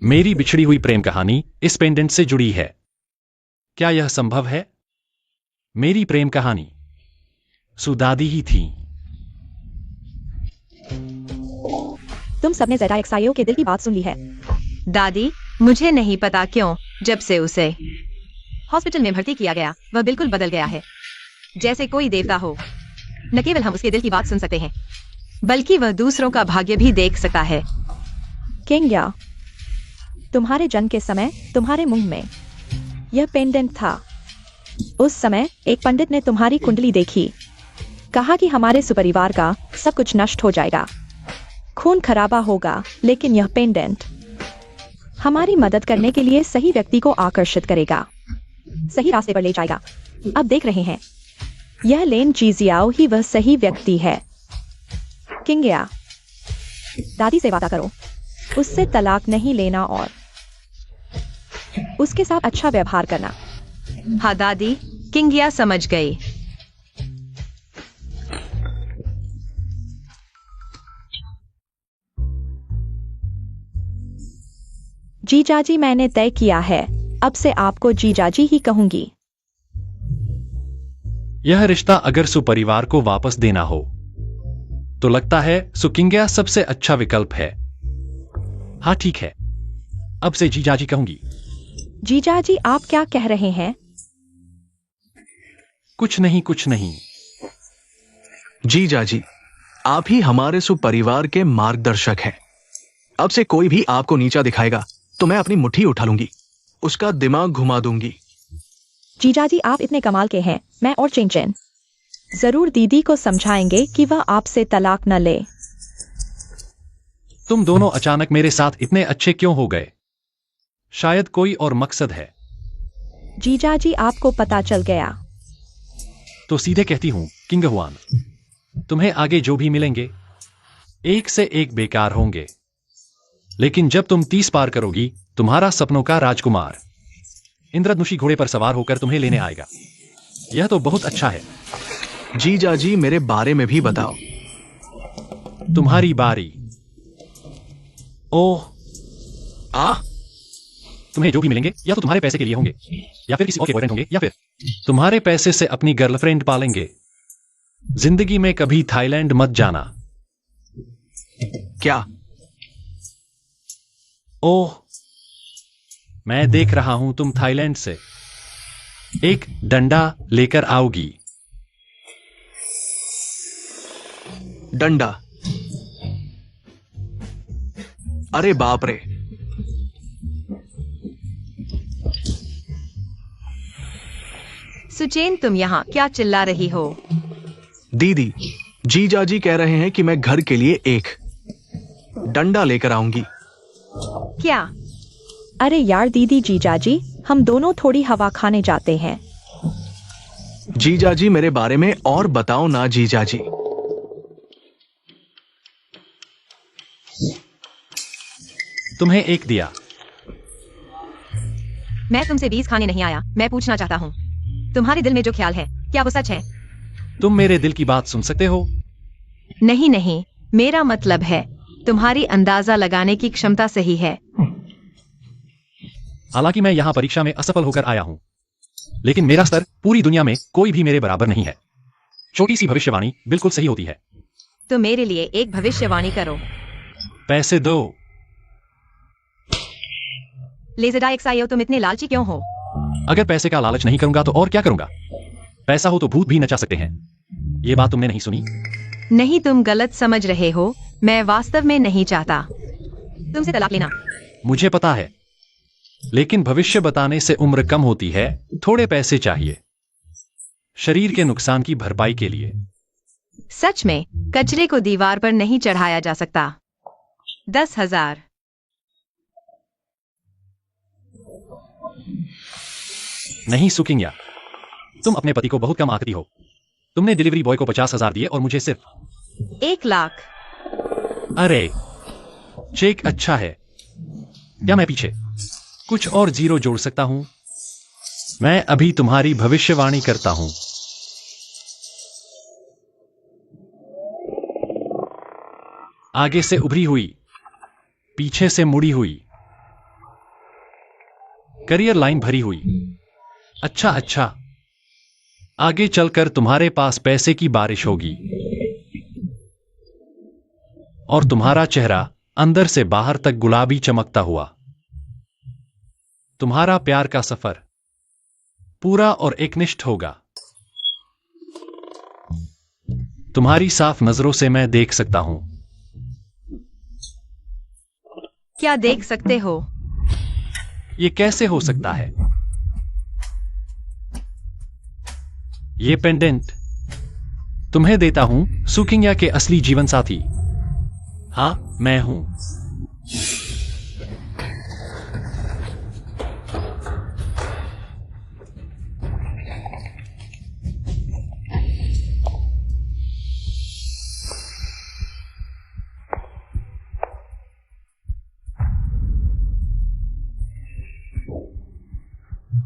Speaker 1: मेरी बिछड़ी हुई प्रेम कहानी इस पेंडेंट से जुड़ी है। क्या यह संभव है? मेरी प्रेम कहानी सुदादी ही थी।
Speaker 4: तुम सबने ज़रा एक साइयो के दिल की बात सुन ली है।
Speaker 3: दादी, मुझे नहीं पता क्यों, जब से उसे हॉस्पिटल में भर्ती किया गया वह बिल्कुल बदल गया है, जैसे कोई देवता हो। न केवल हम उसके दिल की बात सुन सकते हैं, बल्कि वह दूसरों का भाग्य भी देख सकता है।
Speaker 4: किंग्या, तुम्हारे जन्म के समय तुम्हारे मुंह में यह पेंडेंट था। उस समय एक पंडित ने तुम्हारी कुंडली देखी, कहा कि हमारे सुपरिवार का सब कुछ नष्ट हो जाएगा, खून खराबा होगा, लेकिन यह पेंडेंट हमारी मदद करने के लिए सही व्यक्ति को आकर्षित करेगा, सही रास्ते पर ले जाएगा। अब देख रहे हैं, यह लेन जीजियाओ ही वह सही व्यक्ति है। किंगया, दादी से वादा करो, उससे तलाक नहीं लेना और उसके साथ अच्छा व्यवहार करना।
Speaker 3: हाँ दादी, किंगिया समझ गई।
Speaker 4: जीजाजी, मैंने तय किया है, अब से आपको जीजाजी ही कहूंगी।
Speaker 1: यह रिश्ता अगर सुपरिवार को वापस देना हो तो लगता है सुकिंग्या सबसे अच्छा विकल्प है। हाँ ठीक है, अब से जीजाजी कहूंगी।
Speaker 4: जीजाजी, आप क्या कह रहे हैं?
Speaker 1: कुछ नहीं, कुछ नहीं।
Speaker 2: जीजाजी, आप ही हमारे सुपरिवार के मार्गदर्शक हैं। अब से कोई भी आपको नीचा दिखाएगा तो मैं अपनी मुट्ठी उठा लूंगी, उसका दिमाग घुमा दूंगी।
Speaker 4: जीजाजी, आप इतने कमाल के हैं, मैं और चेंचेन जरूर दीदी को समझाएंगे कि वह आपसे तलाक न ले।
Speaker 1: तुम दोनों अचानक मेरे साथ इतने अच्छे क्यों हो गए? शायद कोई और मकसद है।
Speaker 4: जीजाजी, आपको पता चल गया
Speaker 1: तो सीधे कहती हूं किंग हुआन, तुम्हें आगे जो भी मिलेंगे एक से एक बेकार होंगे, लेकिन जब तुम 30 पार करोगी, तुम्हारा सपनों का राजकुमार इंद्रधनुषी घोड़े पर सवार होकर तुम्हें लेने आएगा। यह तो बहुत अच्छा है।
Speaker 2: जीजाजी, मेरे बारे में भी बताओ।
Speaker 1: तुम्हारी बारी। ओह, तुम्हें जो भी मिलेंगे या तो तुम्हारे पैसे के लिए होंगे, या फिर किसी और के बॉयफ्रेंड होंगे, या फिर तुम्हारे पैसे से अपनी गर्लफ्रेंड पालेंगे। जिंदगी में कभी थाईलैंड मत जाना।
Speaker 2: क्या?
Speaker 1: ओह, मैं देख रहा हूं तुम थाईलैंड से एक डंडा लेकर आओगी।
Speaker 2: डंडा? अरे बाप रे!
Speaker 3: सुचेन, तुम यहाँ क्या चिल्ला रही हो?
Speaker 2: दीदी, जीजाजी कह रहे हैं कि मैं घर के लिए एक डंडा लेकर आऊंगी।
Speaker 3: क्या?
Speaker 4: अरे यार दीदी, जीजाजी, हम दोनों थोड़ी हवा खाने जाते हैं।
Speaker 2: जीजाजी, मेरे बारे में और बताओ ना जीजाजी।
Speaker 1: तुम्हें एक दिया।
Speaker 3: मैं तुमसे 20 खाने नहीं आया, मैं पूछना चाहता हूँ, तुम्हारे दिल में जो ख्याल है, क्या वो सच है?
Speaker 1: तुम मेरे दिल की बात सुन सकते हो?
Speaker 3: नहीं नहीं, मेरा मतलब है तुम्हारी अंदाजा लगाने की क्षमता सही है।
Speaker 1: हालांकि मैं यहां परीक्षा में असफल होकर आया हूं, लेकिन मेरा स्तर पूरी दुनिया में कोई भी मेरे बराबर नहीं है। छोटी सी भविष्यवाणी बिल्कुल सही होती है।
Speaker 3: तो मेरे लिए एक भविष्यवाणी करो।
Speaker 1: पैसे दो।
Speaker 3: लेज़रडा एक्साइयो, तुम इतने लालची क्यों हो?
Speaker 1: अगर पैसे का लालच नहीं करूंगा तो और क्या करूंगा? पैसा हो तो भूत भी नचा सकते हैं। ये बात तुमने नहीं सुनी?
Speaker 3: नहीं, तुम गलत समझ रहे हो। मैं वास्तव में नहीं चाहता तुमसे तलाक लेना।
Speaker 1: मुझे पता है, लेकिन भविष्य बताने से उम्र कम होती है। थोड़े पैसे चाहिए शरीर के नुकसान की भरपाई के लिए।
Speaker 3: सच में कचरे को दीवार पर नहीं चढ़ाया जा सकता। 10,000।
Speaker 1: नहीं सुकिंग्या, तुम अपने पति को बहुत कम आंकती हो। तुमने डिलीवरी बॉय को 50,000 दिए और मुझे सिर्फ
Speaker 3: 1 लाख।
Speaker 1: अरे, चेक अच्छा है। क्या मैं पीछे कुछ और जीरो जोड़ सकता हूं? मैं अभी तुम्हारी भविष्यवाणी करता हूं। आगे से उभरी हुई, पीछे से मुड़ी हुई, करियर लाइन भरी हुई। अच्छा अच्छा, आगे चलकर तुम्हारे पास पैसे की बारिश होगी और तुम्हारा चेहरा अंदर से बाहर तक गुलाबी चमकता हुआ। तुम्हारा प्यार का सफर पूरा और एकनिष्ठ होगा। तुम्हारी साफ नजरों से मैं देख सकता हूं।
Speaker 3: क्या देख सकते हो?
Speaker 1: ये कैसे हो सकता है? ये पेंडेंट तुम्हें देता हूं, सू किंग्या के असली जीवन साथी। हाँ, मैं हूं।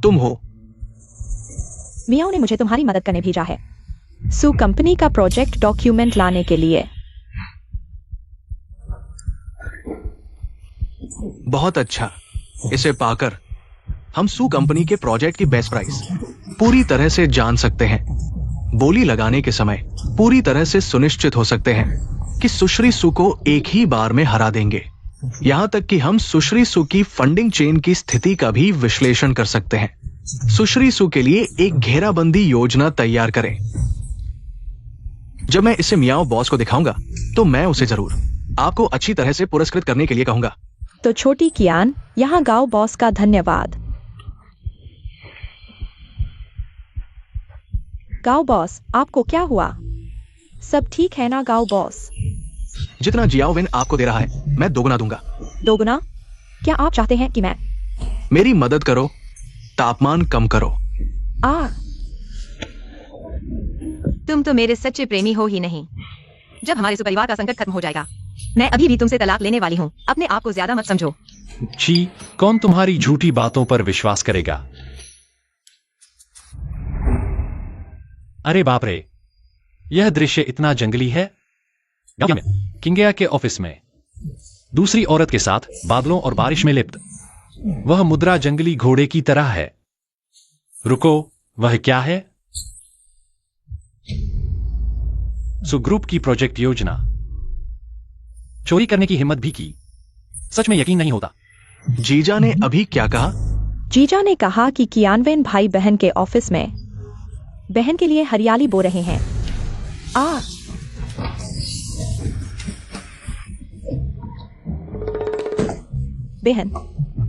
Speaker 2: तुम हो।
Speaker 4: मियाओ ने मुझे तुम्हारी मदद करने भेजा है, सू कंपनी का प्रोजेक्ट डॉक्यूमेंट लाने के लिए।
Speaker 2: बहुत अच्छा। इसे पाकर हम सू कंपनी के प्रोजेक्ट की बेस्ट प्राइस पूरी तरह से जान सकते हैं। बोली लगाने के समय पूरी तरह से सुनिश्चित हो सकते हैं कि सुश्री सू को एक ही बार में हरा देंगे। यहां तक कि हम सुश्री सू की फंडिंग चेन की स्थिति का भी विश्लेषण कर सकते हैं। सुश्री सू के लिए एक घेराबंदी योजना तैयार करें। जब मैं इसे मियाओ बॉस को दिखाऊंगा तो मैं उसे जरूर आपको अच्छी तरह से पुरस्कृत करने के लिए कहूंगा।
Speaker 4: तो छोटी कियान, यहाँ गांव बॉस का धन्यवाद। गांव बॉस, आपको क्या हुआ? सब ठीक है ना गांव बॉस?
Speaker 2: जितना जियाओ विन आपको दे रहा है मैं दोगुना दूंगा।
Speaker 4: दोगुना? क्या आप चाहते हैं कि मैं?
Speaker 2: मेरी मदद करो, तापमान कम करो।
Speaker 3: तुम तो मेरे सच्चे प्रेमी हो ही नहीं। जब हमारे परिवार का संकट खत्म हो जाएगा, मैं अभी भी तुमसे तलाक लेने वाली हूँ। अपने आप को ज्यादा मत समझो।
Speaker 1: छी, कौन तुम्हारी झूठी बातों पर विश्वास करेगा? अरे बाप रे, यह दृश्य इतना जंगली है। गांव में किंग्या के ऑफिस में दूसरी औरत के साथ बादलों और बारिश में लिप्त वह मुद्रा जंगली घोड़े की तरह है। रुको, वह क्या है? सो ग्रुप की प्रोजेक्ट योजना चोरी करने की हिम्मत भी की। सच में यकीन नहीं होता।
Speaker 2: जीजा ने अभी क्या कहा?
Speaker 4: जीजा ने कहा कि कियानवेन भाई बहन के ऑफिस में बहन के लिए हरियाली बो रहे हैं। बहन।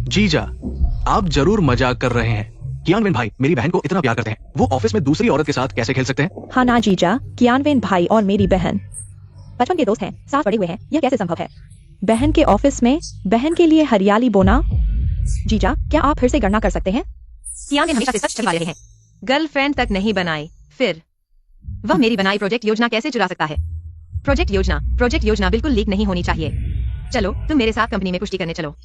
Speaker 2: जीजा, आप जरूर मजाक कर रहे हैं। कियानवेन भाई मेरी बहन को इतना प्यार करते हैं, वो ऑफिस में दूसरी औरत के साथ कैसे खेल सकते हैं?
Speaker 4: हाँ ना जीजा, कियानवेन भाई और मेरी बहन बचपन के दोस्त हैं, साथ पड़े हुए हैं। यह कैसे संभव है? बहन के ऑफिस में बहन के लिए हरियाली बोना? जीजा, क्या आप फिर से गणना कर सकते हैं?
Speaker 3: कियानवेन हमेशा से सच छुपा रहे हैं। गर्लफ्रेंड तक नहीं बनाई, फिर वह मेरी बनाई प्रोजेक्ट योजना कैसे चुरा सकता है? प्रोजेक्ट योजना बिल्कुल लीक नहीं होनी चाहिए। चलो, तुम मेरे साथ कंपनी में पुष्टि करने चलो।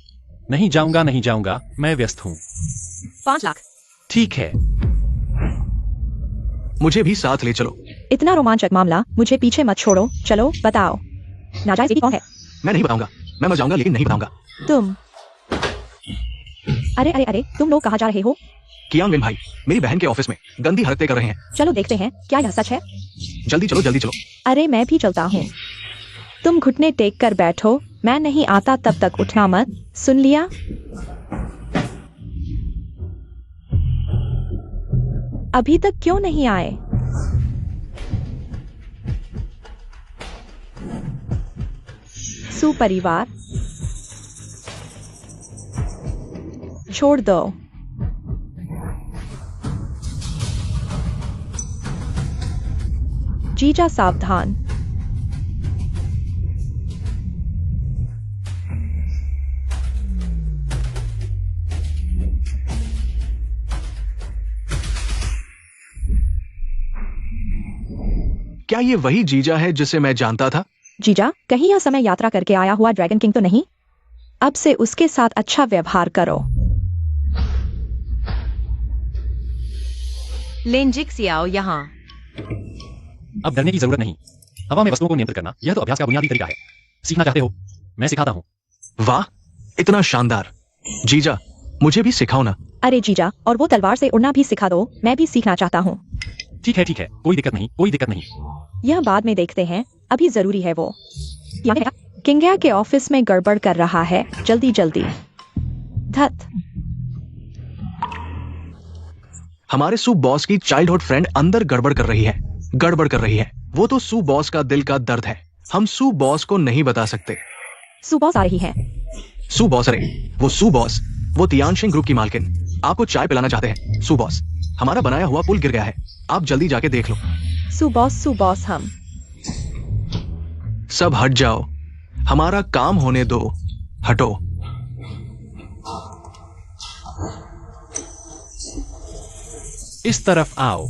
Speaker 1: नहीं जाऊंगा, मैं व्यस्त हूं।
Speaker 3: 5 लाख।
Speaker 1: ठीक है।
Speaker 2: मुझे भी साथ ले चलो।
Speaker 4: इतना रोमांचक मामला, मुझे पीछे मत छोड़ो। चलो बताओ, नाजायज बेटी कौन है?
Speaker 2: मैं नहीं बताऊंगा। मैं मर जाऊंगा लेकिन नहीं बताऊंगा।
Speaker 4: तुम। अरे, तुम लोग कहाँ जा रहे हो?
Speaker 2: कियानवेन भाई मेरी बहन के ऑफिस में गंदी हरकतें कर रहे हैं।
Speaker 4: चलो देखते हैं, क्या यह सच है?
Speaker 2: जल्दी चलो।
Speaker 4: अरे मैं भी चलता हूँ। तुम घुटने टेक कर बैठो, मैं नहीं आता तब तक उठना मत, सुन लिया? अभी तक क्यों नहीं आए? सुपरिवार छोड़ दो। जीजा सावधान।
Speaker 2: क्या ये वही जीजा है जिसे मैं जानता था?
Speaker 4: जीजा, कहीं यह समय यात्रा करके आया हुआ ड्रैगन किंग तो नहीं? अब से उसके साथ अच्छा व्यवहार करो।
Speaker 3: लेंजिक सियाओ यहाँ।
Speaker 1: अब डरने की जरूरत नहीं। हवा में वस्तुओं को नियंत्रित करना यह तो अभ्यास का बुनियादी तरीका है। सीखना चाहते हो? मैं सिखाता हूँ।
Speaker 2: वाह, इतना शानदार। जीजा, मुझे भी सिखाओ ना।
Speaker 4: अरे जीजा, और वो तलवार से उड़ना भी सिखा दो, मैं भी सीखना चाहता हूँ।
Speaker 1: ठीक है, कोई दिक्कत नहीं।
Speaker 4: यह बाद में देखते हैं, अभी जरूरी है वो। किंग्या के ऑफिस में गड़बड़ कर रहा है, जल्दी। धत।
Speaker 2: हमारे सू बॉस की चाइल्डहुड फ्रेंड अंदर गड़बड़ कर रही है। वो तो सू बॉस का दिल का दर्द है। हम सू बॉस को नहीं बता सकते।
Speaker 4: सू बॉस आ रही है।
Speaker 2: सू बॉस, अरे वो सू बॉस, वो तियानशिंग ग्रुप की मालकिन आपको चाय पिलाना चाहते हैं। सू बॉस, हमारा बनाया हुआ पुल गिर गया है, आप जल्दी जाके देख लो।
Speaker 4: सू बॉस हम।
Speaker 2: सब हट जाओ, हमारा काम होने दो। हटो।
Speaker 1: इस तरफ आओ।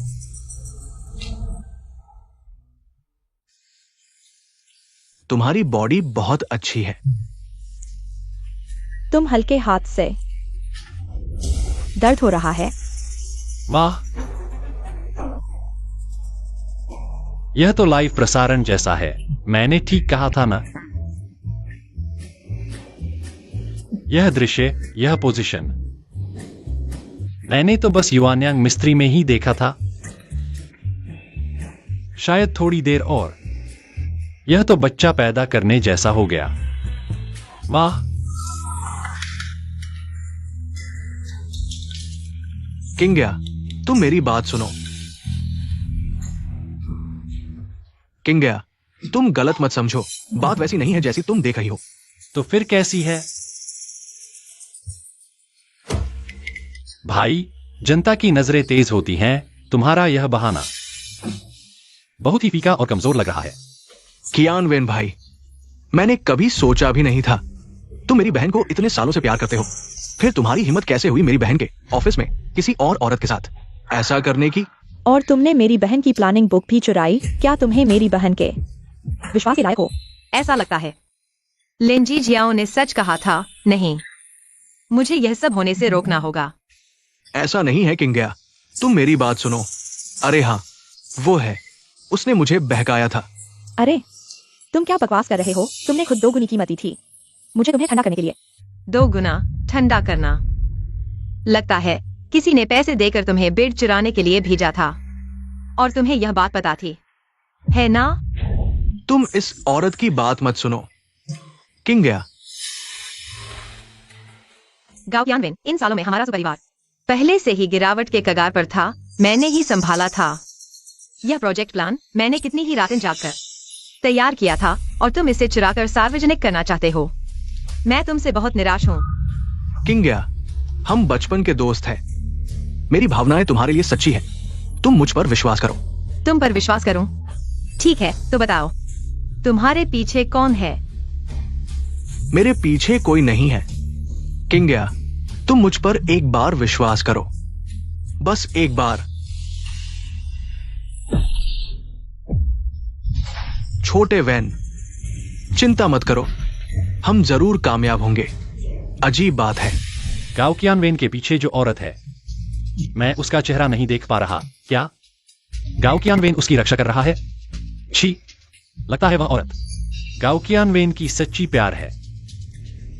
Speaker 2: तुम्हारी बॉडी बहुत अच्छी है।
Speaker 4: तुम हल्के हाथ से। दर्द हो रहा है?
Speaker 1: वाह, यह तो लाइव प्रसारण जैसा है। मैंने ठीक कहा था ना? यह दृश्य, यह पोजीशन, मैंने तो बस युवान्यांग मिस्त्री में ही देखा था। शायद थोड़ी देर और। यह तो बच्चा पैदा करने जैसा हो गया। वाह।
Speaker 2: किंग्या, तुम मेरी बात सुनो। किंग्या, तुम गलत मत समझो, बात वैसी नहीं है जैसी तुम देख रही हो।
Speaker 1: तो फिर कैसी है? भाई, जनता की नजरें तेज होती हैं। तुम्हारा यह बहाना बहुत ही फीका और कमजोर लग रहा है।
Speaker 2: कियान वेन भाई, मैंने कभी सोचा भी नहीं था तुम मेरी बहन को इतने सालों से प्यार करते हो। फिर तुम्हारी हिम्मत कैसे हुई मेरी बहन के ऑफिस में किसी और औरत के साथ ऐसा करने की?
Speaker 4: और तुमने मेरी बहन की प्लानिंग बुक भी चुराई। क्या तुम्हें मेरी बहन के विश्वास के लायक हो?
Speaker 3: ऐसा लगता है लेंजी जियाओ ने सच कहा था। नहीं, मुझे यह सब होने से रोकना होगा।
Speaker 2: ऐसा नहीं है किंग्या, तुम मेरी बात सुनो। अरे हाँ, वो है, उसने मुझे बहकाया था।
Speaker 4: अरे तुम क्या बकवास कर रहे हो? तुमने खुद 2 गुनी कीमती थी मुझे तुम्हें ठंडा करने के लिए।
Speaker 3: 2 गुना ठंडा करना? लगता है किसी ने पैसे देकर तुम्हें बेड चुराने के लिए भेजा था और तुम्हें यह बात पता थी, है ना?
Speaker 2: तुम इस औरत की बात मत सुनो किंग्या।
Speaker 3: गाओ यानवेन, इन सालों में हमारा परिवार पहले से ही गिरावट के कगार पर था। मैंने ही संभाला था। यह प्रोजेक्ट प्लान मैंने कितनी ही रातें जागकर तैयार किया था और तुम इसे चुराकर सार्वजनिक करना चाहते हो। मैं तुमसे बहुत निराश हूँ।
Speaker 2: किंग्या, हम बचपन के दोस्त हैं। मेरी भावनाएं तुम्हारे लिए सच्ची है। तुम मुझ पर विश्वास करो।
Speaker 3: तुम पर विश्वास करूं? ठीक है, तो बताओ तुम्हारे पीछे कौन है?
Speaker 2: मेरे पीछे कोई नहीं है किंग्या, तुम मुझ पर एक बार विश्वास करो, बस एक बार। छोटे वैन, चिंता मत करो, हम जरूर कामयाब होंगे। अजीब बात है।
Speaker 1: गाओ कियानवेन के पीछे जो औरत है, मैं उसका चेहरा नहीं देख पा रहा। क्या गाओ कियानवेन उसकी रक्षा कर रहा है? छी, लगता है वह औरत गाओ कियानवेन की सच्ची प्यार है।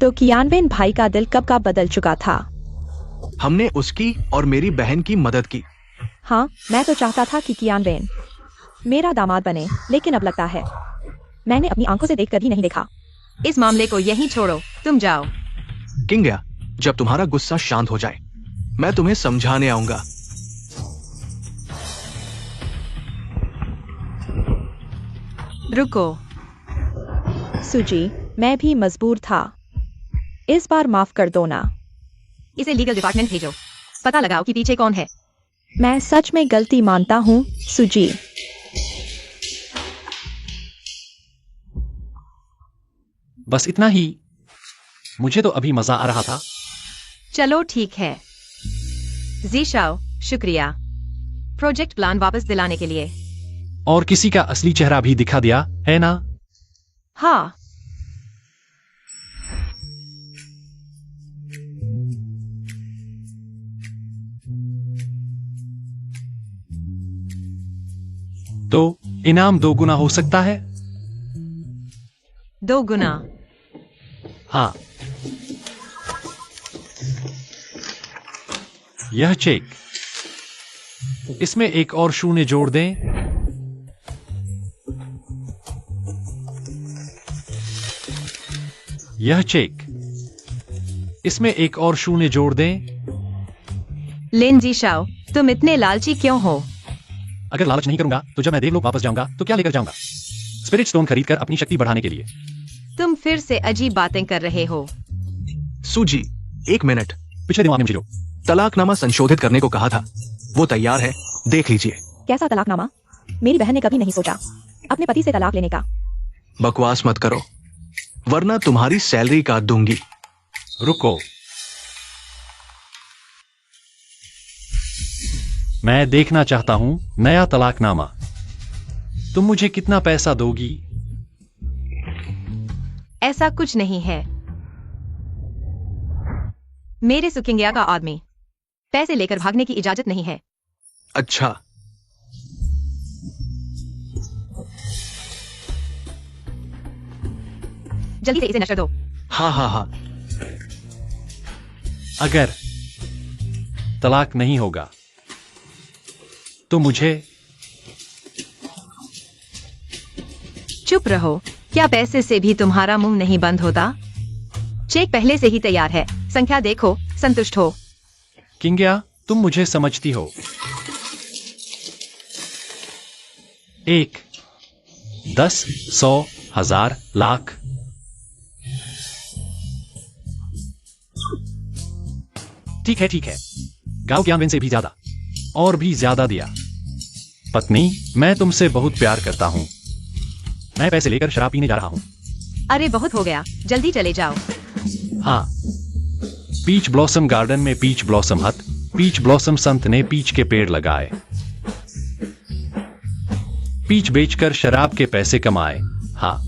Speaker 4: तो कियानवेन भाई का दिल कब का बदल चुका था।
Speaker 2: हमने उसकी और मेरी बहन की मदद की।
Speaker 4: हाँ, मैं तो चाहता था कि कियानवेन मेरा दामाद बने, लेकिन अब लगता है मैंने अपनी आंखों से देखकर भी नहीं देखा।
Speaker 3: इस मामले को यहीं छोड़ो, तुम जाओ।
Speaker 2: किंग्या, जब तुम्हारा गुस्सा शांत हो जाए मैं तुम्हें समझाने आऊंगा।
Speaker 3: रुको।
Speaker 4: सुजी, मैं भी मजबूर था। इस बार माफ कर दो ना।
Speaker 3: इसे लीगल डिपार्टमेंट भेजो, पता लगाओ कि पीछे कौन है।
Speaker 4: मैं सच में गलती मानता हूँ सुजी।
Speaker 1: बस इतना ही। मुझे तो अभी मजा आ रहा था।
Speaker 3: चलो ठीक है। जीशाओ, शुक्रिया प्रोजेक्ट प्लान वापस दिलाने के लिए।
Speaker 1: और किसी का असली चेहरा भी दिखा दिया, है ना?
Speaker 3: हाँ।
Speaker 1: तो इनाम 2 गुना हो सकता है?
Speaker 3: 2 गुना?
Speaker 1: हाँ। यह चेक, इसमें एक और शून्य जोड़ दें। यह चेक, इसमें एक और शून्य जोड़ दें।
Speaker 3: लिन जीशाओ, तुम इतने लालची क्यों हो?
Speaker 1: अगर लालच नहीं करूंगा तो जब मैं देवलोक वापस जाऊंगा तो क्या लेकर जाऊंगा? स्पिरिट स्टोन खरीदकर अपनी शक्ति बढ़ाने के लिए।
Speaker 3: तुम फिर से अजीब बातें कर रहे हो।
Speaker 2: सूजी, 1 मिनट।
Speaker 1: पिछले दिनों आपने मुझे जो
Speaker 2: तलाकनामा संशोधित करने को कहा था वो तैयार है, देख लीजिए।
Speaker 4: कैसा तलाकनामा? मेरी बहन ने कभी नहीं सोचा अपने पति से तलाक लेने का।
Speaker 2: बकवास मत करो वरना तुम्हारी सैलरी काट दूंगी।
Speaker 1: रुको, मैं देखना चाहता हूं नया तलाकनामा। तुम मुझे कितना पैसा दोगी?
Speaker 3: ऐसा कुछ नहीं है। मेरे सुकिंगिया का आदमी पैसे लेकर भागने की इजाजत नहीं है।
Speaker 2: अच्छा,
Speaker 3: जल्दी से इसे नशर दो।
Speaker 2: हाँ हाँ हाँ।
Speaker 1: अगर तलाक नहीं होगा तो मुझे
Speaker 3: चुप रहो। क्या पैसे से भी तुम्हारा मुंह नहीं बंद होता? चेक पहले से ही तैयार है, संख्या देखो, संतुष्ट हो।
Speaker 1: किंग्या, तुम मुझे समझती हो। 1, 10, 100, 1000, लाख। ठीक है ठीक है, गांव के आमदन से भी ज्यादा, और भी ज्यादा दिया। पत्नी, मैं तुमसे बहुत प्यार करता हूं। मैं पैसे लेकर शराब पीने जा रहा हूं।
Speaker 3: अरे बहुत हो गया, जल्दी चले जाओ।
Speaker 1: हाँ, पीच ब्लॉसम गार्डन में पीच ब्लॉसम हट, पीच ब्लॉसम संत ने पीच के पेड़ लगाए, पीच बेचकर शराब के पैसे कमाए। हाँ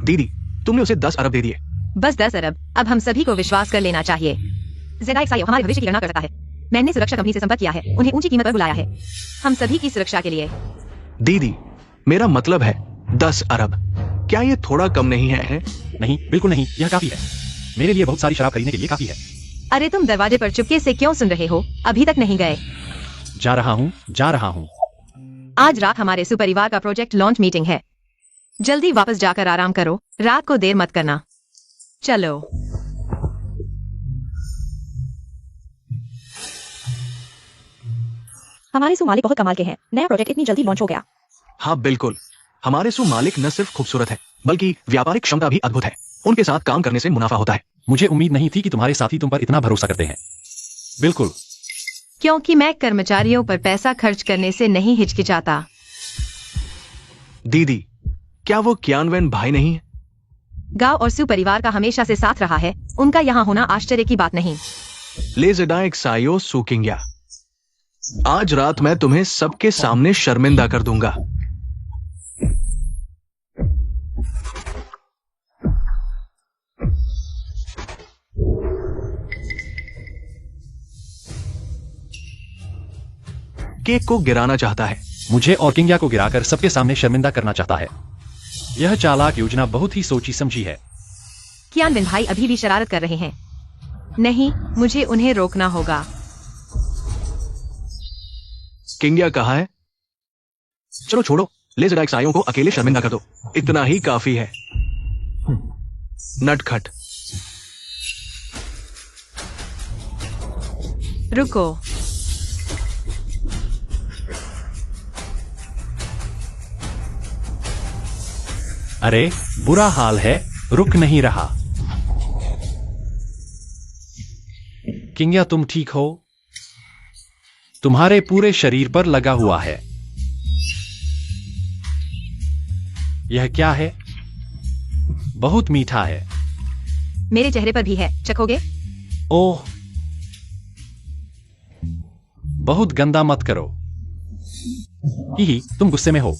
Speaker 2: दीदी, तुमने उसे 10 अरब दे दिए।
Speaker 3: बस 10 अरब। अब हम सभी को विश्वास कर लेना चाहिए। ज़ेडाइक सायो हमारे भविष्य की गणना कर सकता है। मैंने सुरक्षा कंपनी से संपर्क किया है, उन्हें ऊंची कीमत पर बुलाया है, हम सभी की सुरक्षा के लिए।
Speaker 2: दीदी, मेरा मतलब है 10 अरब। क्या ये थोड़ा कम नहीं है?
Speaker 1: नहीं, बिल्कुल नहीं, यह काफी है। मेरे लिए बहुत सारी शराब खरीदने के लिए काफी है।
Speaker 3: अरे तुम दरवाजे पर चुपके से क्यों सुन रहे हो? अभी तक नहीं गए?
Speaker 1: जा रहा हूँ, जा रहा हूँ।
Speaker 3: आज रात हमारे सुपरिवार का प्रोजेक्ट लॉन्च मीटिंग है। जल्दी वापस जाकर आराम करो, रात को देर मत करना। चलो।
Speaker 4: हमारे सु मालिक बहुत कमाल के हैं, नया प्रोजेक्ट इतनी जल्दी लॉन्च हो गया।
Speaker 2: हाँ बिल्कुल, हमारे सु मालिक न सिर्फ खूबसूरत है बल्कि व्यापारिक क्षमता भी अद्भुत है। उनके साथ काम करने से मुनाफा होता है।
Speaker 1: मुझे उम्मीद नहीं थी कि तुम्हारे साथी तुम पर इतना भरोसा करते हैं। बिल्कुल,
Speaker 3: क्योंकि मैं कर्मचारियों पर पैसा खर्च करने से नहीं हिचकिचाता।
Speaker 2: दीदी, क्या वो कियानवेन भाई नहीं है?
Speaker 3: गांव और सुपरिवार का हमेशा से साथ रहा है, उनका यहाँ होना आश्चर्य की बात नहीं।
Speaker 2: ले ज़ेडाइक सायो सुकिंग्या, आज रात मैं तुम्हें सबके सामने शर्मिंदा कर दूंगा। केक को गिराना चाहता है।
Speaker 1: मुझे और किंग्या को गिराकर सबके सामने शर्मिंदा करना चाहता है। यह चालाक योजना बहुत ही सोची समझी है।
Speaker 3: कियानवेन भाई अभी भी शरारत कर रहे हैं। नहीं, मुझे उन्हें रोकना होगा।
Speaker 2: किंग्या कहाँ है? चलो छोड़ो, ले ज़ेडाइक सायो को अकेले शर्मिंदा कर दो, इतना ही काफी है। नटखट।
Speaker 3: रुको।
Speaker 1: अरे, बुरा हाल है, रुक नहीं रहा। किंग्या, तुम ठीक हो? तुम्हारे पूरे शरीर पर लगा हुआ है। यह क्या है? बहुत मीठा है।
Speaker 3: मेरे चेहरे पर भी है, चखोगे?
Speaker 1: ओह, बहुत गंदा मत करो। ही, तुम गुस्से में हो।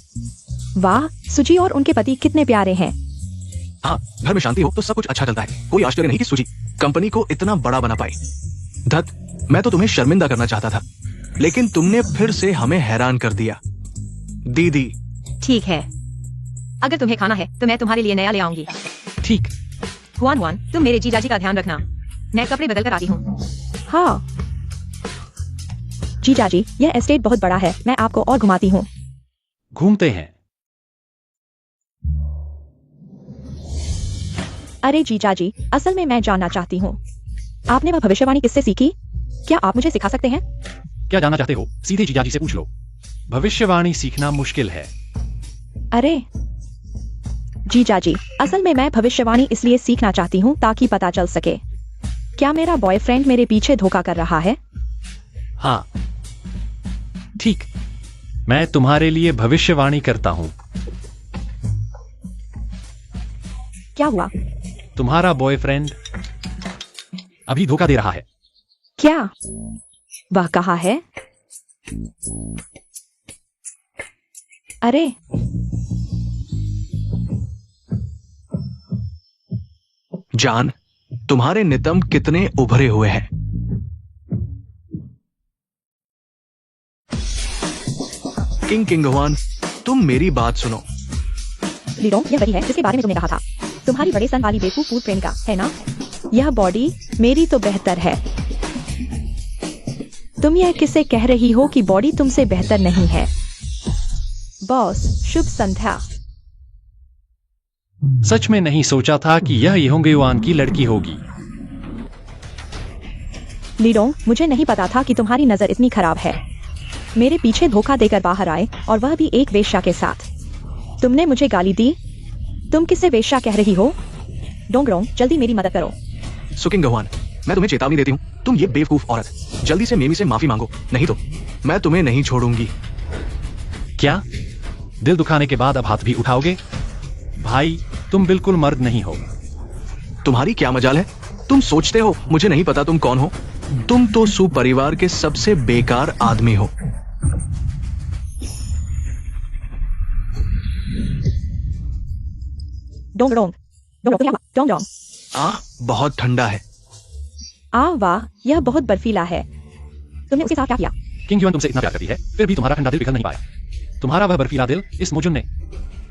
Speaker 4: वाह, सुजी और उनके पति कितने प्यारे हैं।
Speaker 2: हाँ, घर में शांति हो तो सब कुछ अच्छा चलता है। कोई आश्चर्य नहीं कि सुजी कंपनी को इतना बड़ा बना पाई। धत, मैं तो तुम्हें शर्मिंदा करना चाहता था, लेकिन तुमने फिर से हमें हैरान कर दिया। दीदी,
Speaker 3: ठीक है, अगर तुम्हें खाना है तो मैं तुम्हारे लिए नया ले आऊंगी।
Speaker 1: ठीक।
Speaker 3: हुआन हुआन, तुम मेरे जीजाजी का ध्यान रखना। मैं कपड़े बदल कर आती हूँ।
Speaker 4: हाँ जीजाजी, यह एस्टेट बहुत बड़ा है, मैं आपको और घुमाती हूँ।
Speaker 1: घूमते हैं।
Speaker 4: अरे जीजाजी, असल में मैं जानना चाहती हूँ, आपने वह भविष्यवाणी किससे सीखी? क्या आप मुझे सिखा सकते हैं?
Speaker 1: क्या जानना चाहते हो? सीधे जीजाजी से पूछ लो। भविष्यवाणी सीखना मुश्किल है।
Speaker 4: अरे जीजाजी, असल में मैं भविष्यवाणी इसलिए सीखना चाहती हूँ ताकि पता चल सके क्या मेरा बॉयफ्रेंड मेरे पीछे धोखा कर रहा है?
Speaker 1: हाँ, ठीक। मैं तुम्हारे लिए भविष्यवाणी करता हूं।
Speaker 4: क्या हुआ?
Speaker 1: तुम्हारा बॉयफ्रेंड अभी धोखा दे रहा है।
Speaker 4: क्या? वह कहाँ है? अरे,
Speaker 2: जान, तुम्हारे नितंब कितने उभरे हुए हैं। किंग किंगवान, तुम मेरी बात सुनो।
Speaker 4: लीडो, यह वही है जिसके बारे में तुमने कहा था। तुम्हारी बड़े सन वाली बेवकूफ पूर्व प्रेमिका है ना? यह बॉडी मेरी तो बेहतर है। तुम यह किसे कह रही हो कि बॉडी तुमसे बेहतर नहीं है? बॉस, शुभ संध्या।
Speaker 1: सच में नहीं सोचा था कि यह यहोंगयुआन की लड़की होगी।
Speaker 4: लीडोंग, मुझे नहीं पता था कि तुम्हारी नजर इतनी खराब है। मेरे पीछे धोखा देकर बाहर आए, और वह भी एक वेश्या के साथ। तुमने मुझे गाली दी। तुम किसे वेश्या कह रही हो? डोंगरोंग, जल्दी मेरी मदद करो।
Speaker 2: सुकिंगवान, मैं तुम्हें चेतावनी देती हूँ, तुम ये बेवकूफ औरत, जल्दी से मेमी से माफी मांगो, नहीं तो मैं तुम्हें नहीं छोड़ूंगी।
Speaker 1: क्या? दिल दुखाने के बाद अब हाथ भी उठाओगे? भाई, तुम बिल्कुल मर्द नहीं हो।
Speaker 2: तुम्हारी क्या मजाल है? तुम सोचते हो मुझे नहीं पता तुम कौन हो? तुम तो सुपरिवार के सबसे बेकार आदमी हो।
Speaker 4: डोंगरोंग, डोंगरोंग, क्या हुआ? डोंगरोंग,
Speaker 2: बहुत ठंडा है।
Speaker 4: वाह, यह बहुत बर्फीला है। तुमने उसके साथ क्या किया?
Speaker 1: किंग युआन तुमसे इतना प्यार करती है, फिर भी तुम्हारा ठंडा दिल पिघल नहीं पाया। तुम्हारा वह बर्फीला दिल इस मोजुन ने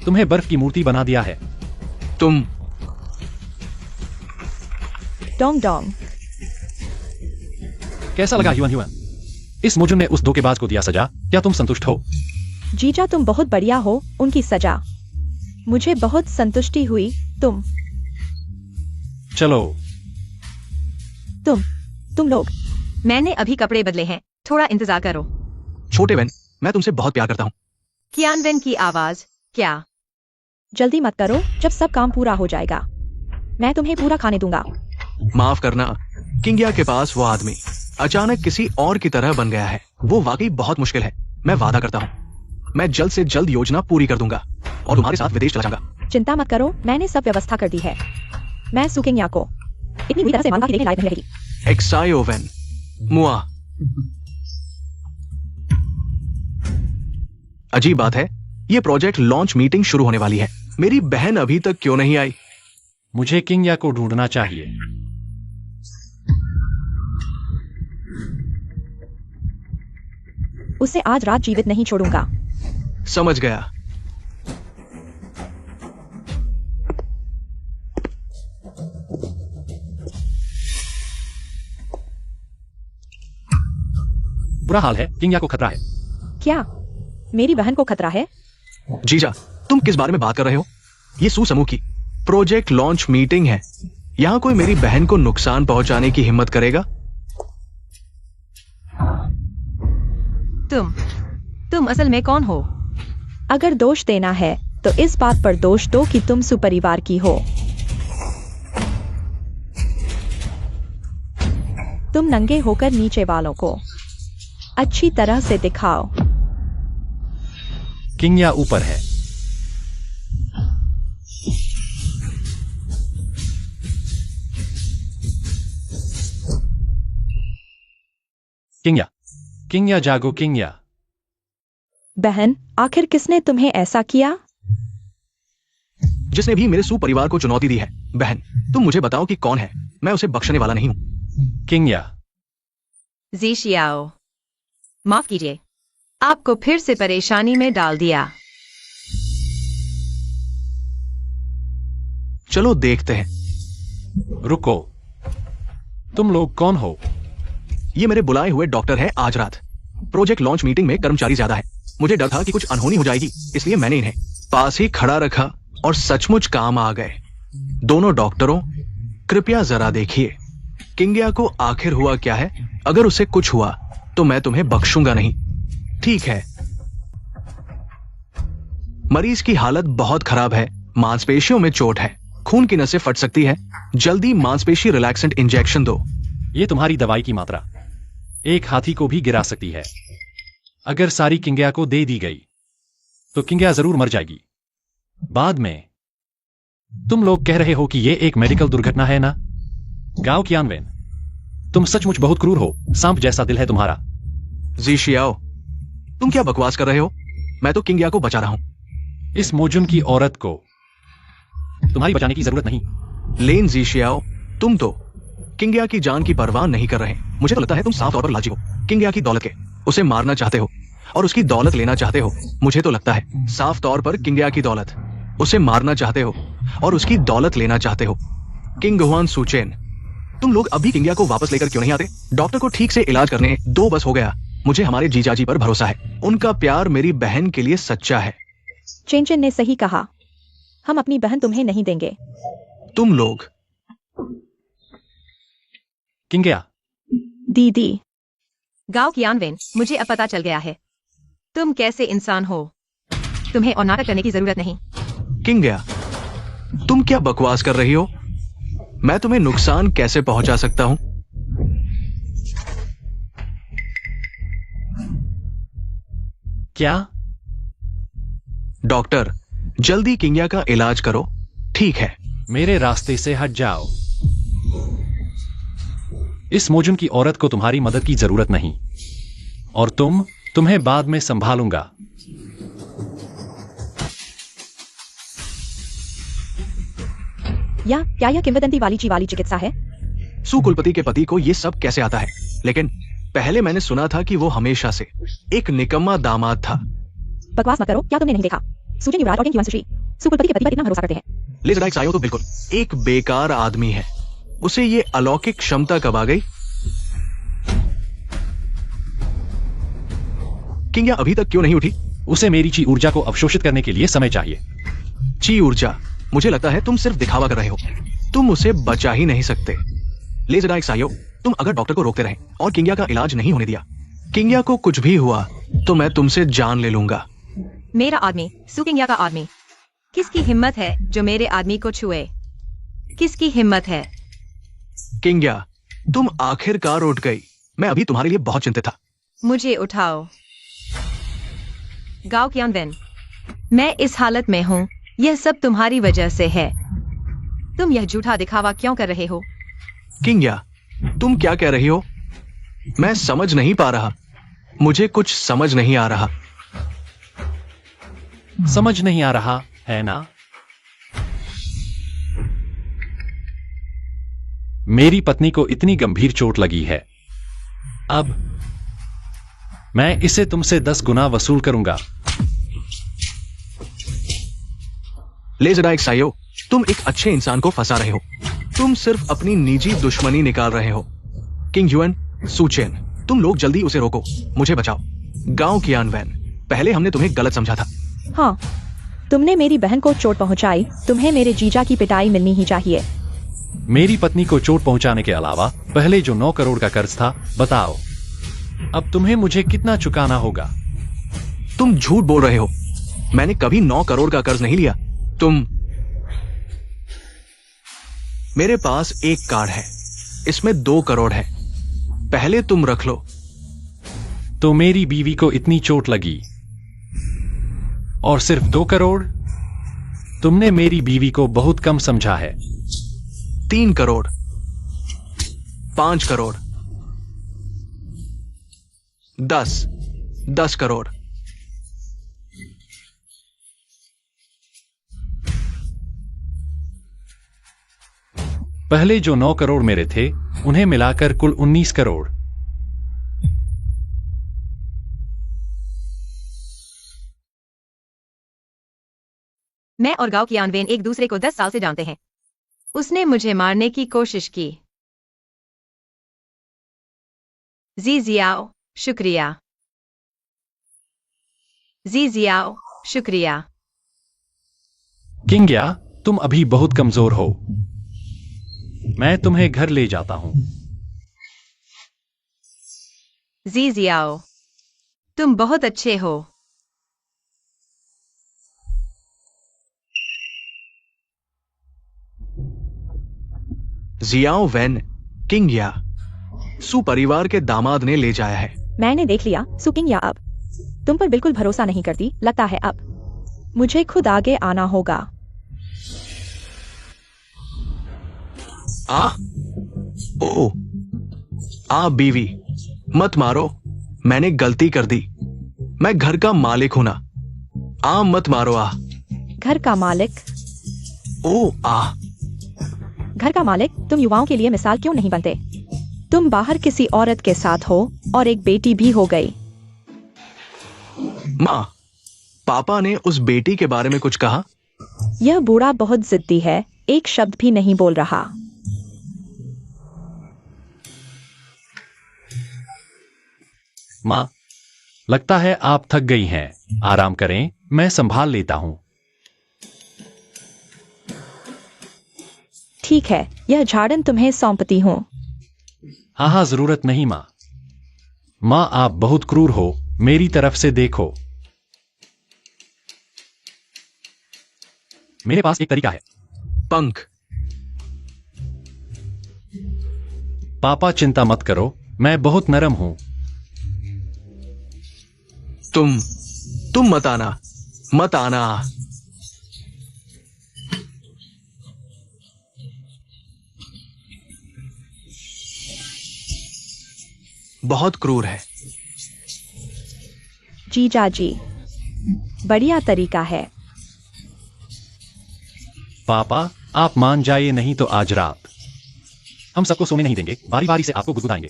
Speaker 1: तुम्हें बर्फ की मूर्ति बना दिया है।
Speaker 2: तुम
Speaker 4: डोंग डोंग,
Speaker 1: कैसा लगा युआन युआन? इस मोजुन ने उस धोखेबाज को दिया सजा, क्या तुम संतुष्ट हो?
Speaker 4: जीजा, तुम बहुत बढ़िया हो। उनकी सजा मुझे बहुत संतुष्टि हुई।
Speaker 1: चलो।
Speaker 4: तुम लोग।
Speaker 3: मैंने अभी कपड़े बदले हैं, थोड़ा इंतजार करो।
Speaker 2: छोटे बहन, मैं तुमसे बहुत प्यार करता हूँ।
Speaker 3: कियानवेन की आवाज। क्या?
Speaker 4: जल्दी मत करो, जब सब काम पूरा हो जाएगा मैं तुम्हें पूरा खाने दूंगा।
Speaker 2: माफ करना, किंगिया के पास वो आदमी अचानक किसी और की तरह बन गया है। वो वाकई बहुत मुश्किल है। मैं वादा करता हूँ, मैं जल्द से जल्द योजना पूरी कर दूंगा और तुम्हारे साथ विदेश चला जाऊंगा।
Speaker 4: चिंता मत करो, मैंने सब व्यवस्था कर दी है। मैं सुकिंग्या को इतनी बुरी तरह से मारूंगा कि देखने लायक नहीं रहेगी।
Speaker 2: एक्सायोवेन मुआ। अजीब बात है, ये प्रोजेक्ट लॉन्च मीटिंग शुरू होने वाली है। मेरी बहन अभी तक क्यों नहीं आई?
Speaker 1: मुझे किंगया को ढूंढना चाहिए।
Speaker 4: उसे आज रात जीवित नहीं छोड़ूंगा।
Speaker 2: समझ गया।
Speaker 1: बुरा हाल है, किंगया को खतरा है।
Speaker 4: क्या? मेरी बहन को खतरा है?
Speaker 2: जीजा, तुम किस बारे में बात कर रहे हो? ये समूह की प्रोजेक्ट लॉन्च मीटिंग है। यहां कोई मेरी बहन को नुकसान पहुंचाने की हिम्मत करेगा?
Speaker 3: तुम असल में कौन हो?
Speaker 4: अगर दोष देना है तो इस बात पर दोष दो कि तुम सुपरिवार की हो। तुम नंगे होकर नीचे वालों को अच्छी तरह से दिखाओ।
Speaker 1: किंगया ऊपर है। किंगया, किंगया जागो किंगया।
Speaker 4: बहन, आखिर किसने तुम्हें ऐसा किया?
Speaker 2: जिसने भी मेरे सुपरिवार को चुनौती दी है। बहन, तुम मुझे बताओ कि कौन है। मैं उसे बख्शने वाला नहीं हूं।
Speaker 1: किंगया।
Speaker 3: ज़ीशियाओ, माफ कीजिए, आपको फिर से परेशानी में डाल दिया।
Speaker 2: चलो देखते हैं।
Speaker 1: रुको, तुम लोग कौन हो?
Speaker 2: ये मेरे बुलाए हुए डॉक्टर है। आज रात प्रोजेक्ट लॉन्च मीटिंग में कर्मचारी ज्यादा है। मुझे डर था कि कुछ अनहोनी हो जाएगी, इसलिए मैंने इन्हें पास ही खड़ा रखा और सचमुच काम आ गए। दोनों डॉक्टरों, कृपया जरा देखिए किंगिया को आखिर हुआ क्या है। अगर उसे कुछ हुआ तो मैं तुम्हें बख्शूंगा नहीं, ठीक है? मरीज की हालत बहुत खराब है। मांसपेशियों में चोट है, खून की नसें फट सकती है। जल्दी मांसपेशी रिलैक्सेंट इंजेक्शन दो।
Speaker 1: ये तुम्हारी दवाई की मात्रा एक हाथी को भी गिरा सकती है। अगर सारी किंग्या को दे दी गई तो किंग्या जरूर मर जाएगी। बाद में तुम लोग कह रहे हो कि ये एक मेडिकल दुर्घटना है ना? गाओ कियानवेन, तुम सचमुच बहुत क्रूर हो। सांप जैसा दिल है तुम्हारा।
Speaker 2: जी शियाओ, तुम क्या बकवास कर रहे हो? मैं तो किंग्या को बचा रहा हूं।
Speaker 1: इस मोजुन की औरत को तुम्हारी बचाने की जरूरत नहीं।
Speaker 2: लेन जी शियाओ, तुम तो किंग्या की जान की परवाह नहीं कर रहे। मुझे तो लगता है तुम साफ तौर पर लाजी हो किंग्या की दौलत के। उसे मारना चाहते हो और उसकी दौलत लेना चाहते हो। मुझे तो लगता है साफ तौर पर किंग्या की दौलत, उसे मारना चाहते हो और उसकी दौलत लेना चाहते हो। किंग हुआन सुचेन, तुम लोग अभी किंग्या को वापस लेकर क्यों नहीं आते? डॉक्टर को ठीक से इलाज करने 2 बस हो गया। मुझे हमारे जीजाजी पर भरोसा है। उनका प्यार मेरी बहन के लिए सच्चा है।
Speaker 4: चेंचन ने सही कहा, हम अपनी बहन तुम्हें नहीं देंगे।
Speaker 2: तुम लोग
Speaker 1: किंग्या,
Speaker 4: दीदी,
Speaker 3: गाओ कियानवेन, मुझे अब पता चल गया है तुम कैसे इंसान हो। तुम्हें और नाटक करने की जरूरत नहीं।
Speaker 2: किंग्या, तुम क्या बकवास कर रही हो? मैं तुम्हें नुकसान कैसे पहुंचा सकता हूं?
Speaker 1: क्या?
Speaker 2: डॉक्टर, जल्दी किंग्या का इलाज करो। ठीक है।
Speaker 1: मेरे रास्ते से हट जाओ। इस मोजुन की औरत को तुम्हारी मदद की जरूरत नहीं और तुम्हें बाद में संभालूंगा।
Speaker 4: क्या यह किंवदंती वाली चिकित्सा है?
Speaker 2: सुकुलपति के पति को यह सब कैसे आता है? लेकिन पहले मैंने सुना था कि वो हमेशा से एक निकम्मा दामाद था।
Speaker 4: बकवास मत करो। क्या तुमने नहीं देखा? सुजन युवराज और किंग युआन सुश्री सुकुलपति के पति पर इतना भरोसा करते हैं।
Speaker 2: लेजडाइक सायो तो बिल्कुल एक बेकार आदमी है। उसे ये अलौकिक क्षमता कब आ गई? किंग्या अभी तक क्यों नहीं उठी?
Speaker 1: उसे मेरी ची ऊर्जा को अवशोषित करने के लिए समय चाहिए।
Speaker 2: ची ऊर्जा? मुझे लगता है तुम सिर्फ दिखावा कर रहे हो। तुम उसे बचा ही नहीं सकते। लेजडाइक सायो, तुम अगर डॉक्टर को रोकते रहे और किंग्या का इलाज नहीं होने दिया, किंग्या को कुछ भी हुआ तो मैं तुमसे जान ले लूंगा।
Speaker 3: मेरा आदमी, सुकिंग्या का आदमी। किसकी हिम्मत है जो मेरे आदमी को छुए? किसकी हिम्मत है?
Speaker 2: किंग्या, तुम आखिरकार उठ गई। मैं अभी तुम्हारे लिए बहुत चिंतित था।
Speaker 3: मुझे उठाओ। गाओ कियानवेन, मैं इस हालत में हूँ, यह सब तुम्हारी वजह से है। तुम यह झूठा दिखावा क्यों कर रहे हो?
Speaker 2: किंग्या, तुम क्या कह रही हो? मैं समझ नहीं पा रहा। मुझे कुछ समझ नहीं आ रहा।
Speaker 1: समझ नहीं आ रहा है ना? मेरी पत्नी को इतनी गंभीर चोट लगी है। अब मैं इसे तुमसे 10 गुना वसूल करूंगा।
Speaker 2: लेजडाइक सायो, तुम एक अच्छे इंसान को फंसा रहे हो। तुम सिर्फ अपनी निजी दुश्मनी निकाल रहे हो। किंग युआन सुचेन, तुम लोग जल्दी उसे रोको। मुझे बचाओ। गांव कियानवेन, पहले हमने तुम्हें गलत समझा था।
Speaker 4: हाँ, तुमने मेरी बहन को चोट पहुंचाई। तुम्हें मेरे जीजा की पिटाई मिलनी ही चाहिए।
Speaker 1: मेरी पत्नी को चोट पहुंचाने के अलावा पहले जो 9 करोड़ का कर्ज था, बताओ अब तुम्हें मुझे कितना चुकाना होगा?
Speaker 2: तुम झूठ बोल रहे हो। मैंने कभी 9 करोड़ का कर्ज नहीं लिया। मेरे पास एक कार्ड है, इसमें 2 करोड़ है। पहले तुम रख लो।
Speaker 1: तो मेरी बीवी को इतनी चोट लगी और सिर्फ 2 करोड़? तुमने मेरी बीवी को बहुत कम समझा है।
Speaker 2: 3 करोड़, 5 करोड़, 10 करोड़।
Speaker 1: पहले जो 9 करोड़ मेरे थे, उन्हें मिलाकर कुल 19 करोड़।
Speaker 3: मैं और गाओ कियानवेन एक दूसरे को 10 साल से जानते हैं। उसने मुझे मारने की कोशिश की। जी जियाओ, शुक्रिया। जी जियाओ, शुक्रिया।
Speaker 1: किंग्या, तुम अभी बहुत कमजोर हो। मैं तुम्हें घर ले जाता हूं।
Speaker 3: जी जियाओ, तुम बहुत अच्छे हो।
Speaker 2: जियाओ वैन, किंग्या, सुपरिवार के दामाद ने ले जाया है।
Speaker 4: मैंने देख लिया सुकिंग या अब तुम पर बिल्कुल भरोसा नहीं करती लगता है अब मुझे खुद आगे आना होगा।
Speaker 2: ओ बीवी, मत मारो, मैंने गलती कर दी। मैं घर का मालिक हूं ना। मत मारो।
Speaker 4: घर का मालिक? घर का मालिक तुम युवाओं के लिए मिसाल क्यों नहीं बनते? तुम बाहर किसी औरत के साथ हो और एक बेटी भी हो गई।
Speaker 2: माँ, पापा ने उस बेटी के बारे में कुछ कहा?
Speaker 4: यह बूढ़ा बहुत जिद्दी है, एक शब्द भी नहीं बोल रहा।
Speaker 1: माँ, लगता है आप थक गई हैं। आराम करें, मैं संभाल लेता हूं।
Speaker 4: ठीक है, यह झाड़न तुम्हें सौंपती हूँ।
Speaker 1: हाँ, जरूरत नहीं माँ। माँ, आप बहुत क्रूर हो, मेरी तरफ से देखो। मेरे पास एक तरीका है।
Speaker 2: पंख।
Speaker 1: पापा चिंता मत करो, मैं बहुत नरम हूं।
Speaker 2: तुम मत आना, मत आना। बहुत क्रूर है।
Speaker 4: जीजा जी, बढ़िया तरीका है।
Speaker 1: पापा, आप मान जाइए, नहीं तो आज रात हम सबको सोने नहीं देंगे, बारी बारी से आपको गुदगुदाएंगे।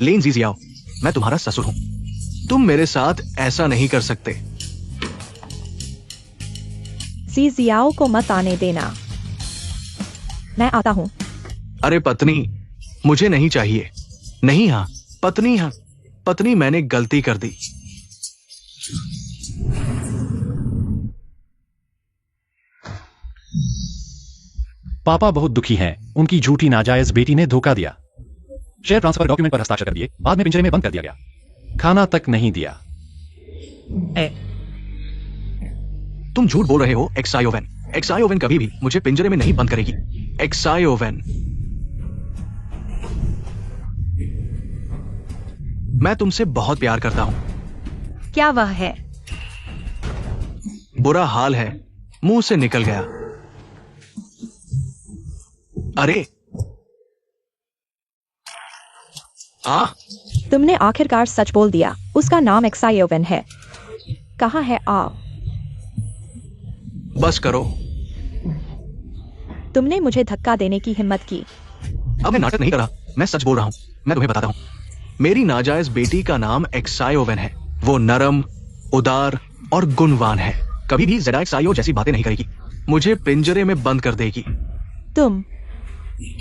Speaker 2: लेन जीजियाओ, मैं तुम्हारा ससुर हूं। तुम मेरे साथ ऐसा नहीं कर सकते।
Speaker 4: जीजियाओ को मत आने देना। मैं आता हूं।
Speaker 2: अरे पत्नी, मुझे नहीं चाहिए। नहीं, पत्नी, मैंने गलती कर दी।
Speaker 1: पापा बहुत दुखी हैं, उनकी झूठी नाजायज बेटी ने धोखा दिया। शेयर ट्रांसफर डॉक्यूमेंट पर हस्ताक्षर कर दिए, बाद में पिंजरे में बंद कर दिया गया, खाना तक नहीं दिया।
Speaker 2: तुम झूठ बोल रहे हो एक्सायोवेन। एक्सायोवेन कभी भी मुझे पिंजरे में नहीं बंद करेगी। एक्सायोवेन, मैं तुमसे बहुत प्यार करता हूं।
Speaker 3: क्या वह है?
Speaker 2: बुरा हाल है, मुंह से निकल गया। अरे
Speaker 4: तुमने आखिरकार सच बोल दिया। उसका नाम एक्सायोवेन है। कहाँ है?
Speaker 2: बस करो।
Speaker 4: तुमने मुझे धक्का देने की हिम्मत की।
Speaker 2: अब मैं नाटक नहीं कर रहा, मैं सच बोल रहा हूं। मैं तुम्हें बताता हूं, मेरी नाजायज बेटी का नाम एक्सायोवेन है। वो नरम, उदार और गुणवान है। कभी भी ज़ेडाएक्सायो जैसी बातें नहीं करेगी। मुझे पिंजरे में बंद कर देगी।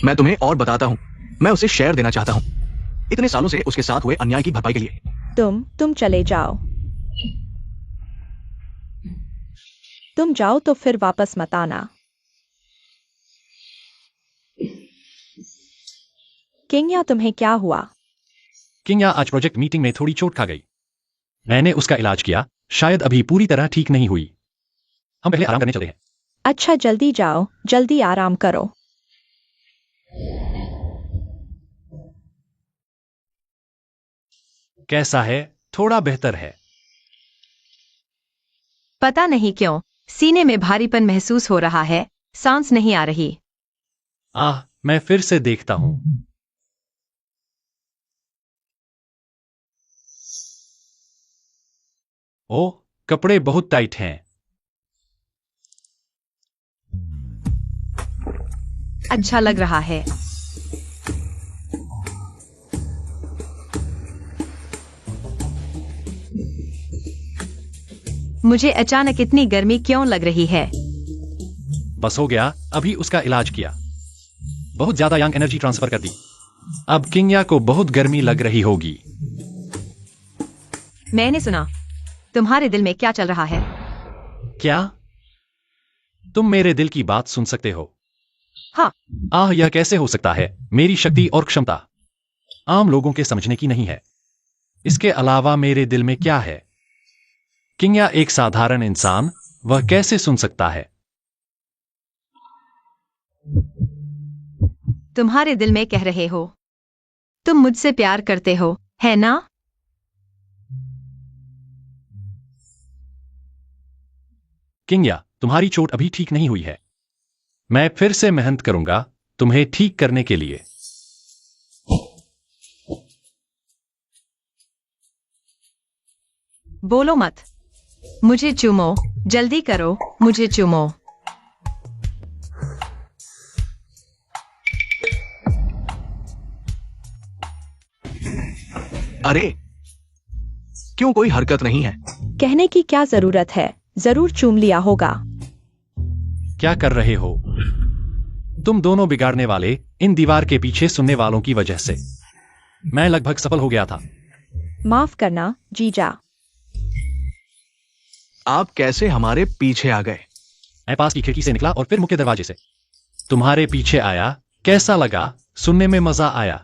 Speaker 2: मैं तुम्हें और बताता हूं, मैं उसे शेयर देना चाहता हूं, इतने सालों से उसके साथ हुए अन्याय की भरपाई के लिए।
Speaker 4: तुम चले जाओ। तुम जाओ तो फिर वापस मत आना। किंग्या, तुम्हें क्या हुआ?
Speaker 1: किंग्या आज प्रोजेक्ट मीटिंग में थोड़ी चोट खा गई। मैंने उसका इलाज किया, शायद अभी पूरी तरह ठीक नहीं हुई। हम पहले आराम करने चले हैं।
Speaker 4: अच्छा, जल्दी जाओ, जल्दी आराम करो।
Speaker 1: कैसा है? थोड़ा बेहतर है।
Speaker 3: पता नहीं क्यों सीने में भारीपन महसूस हो रहा है, सांस नहीं आ रही।
Speaker 1: मैं फिर से देखता हूं। ओह, कपड़े बहुत टाइट हैं।
Speaker 3: अच्छा लग रहा है। मुझे अचानक इतनी गर्मी क्यों लग रही है?
Speaker 1: बस हो गया, अभी उसका इलाज किया, बहुत ज्यादा यांग एनर्जी ट्रांसफर कर दी। अब किंग्या को बहुत गर्मी लग रही होगी।
Speaker 3: मैंने सुना तुम्हारे दिल में क्या चल रहा है।
Speaker 1: क्या तुम मेरे दिल की बात सुन सकते हो?
Speaker 3: हाँ।
Speaker 1: यह कैसे हो सकता है? मेरी शक्ति और क्षमता आम लोगों के समझने की नहीं है। इसके अलावा मेरे दिल में क्या है? किंग्या एक साधारण इंसान, वह कैसे सुन सकता है?
Speaker 3: तुम्हारे दिल में कह रहे हो। तुम मुझसे प्यार करते हो, है ना?
Speaker 1: किंग्या, तुम्हारी चोट अभी ठीक नहीं हुई है। मैं फिर से मेहनत करूंगा तुम्हें ठीक करने के लिए।
Speaker 3: बोलो मत। मुझे चूमो, जल्दी करो, मुझे चूमो।
Speaker 2: अरे क्यों कोई हरकत नहीं है?
Speaker 4: कहने की क्या जरूरत है, जरूर चूम लिया होगा।
Speaker 1: क्या कर रहे हो तुम दोनों बिगाड़ने वाले, इन दीवार के पीछे सुनने वालों की वजह से मैं लगभग सफल हो गया था।
Speaker 4: माफ करना जीजा।
Speaker 2: आप कैसे हमारे पीछे आ गए?
Speaker 1: मैं पास की खिड़की से निकला और फिर मुख्य दरवाजे से तुम्हारे पीछे आया। कैसा लगा? सुनने में मजा आया।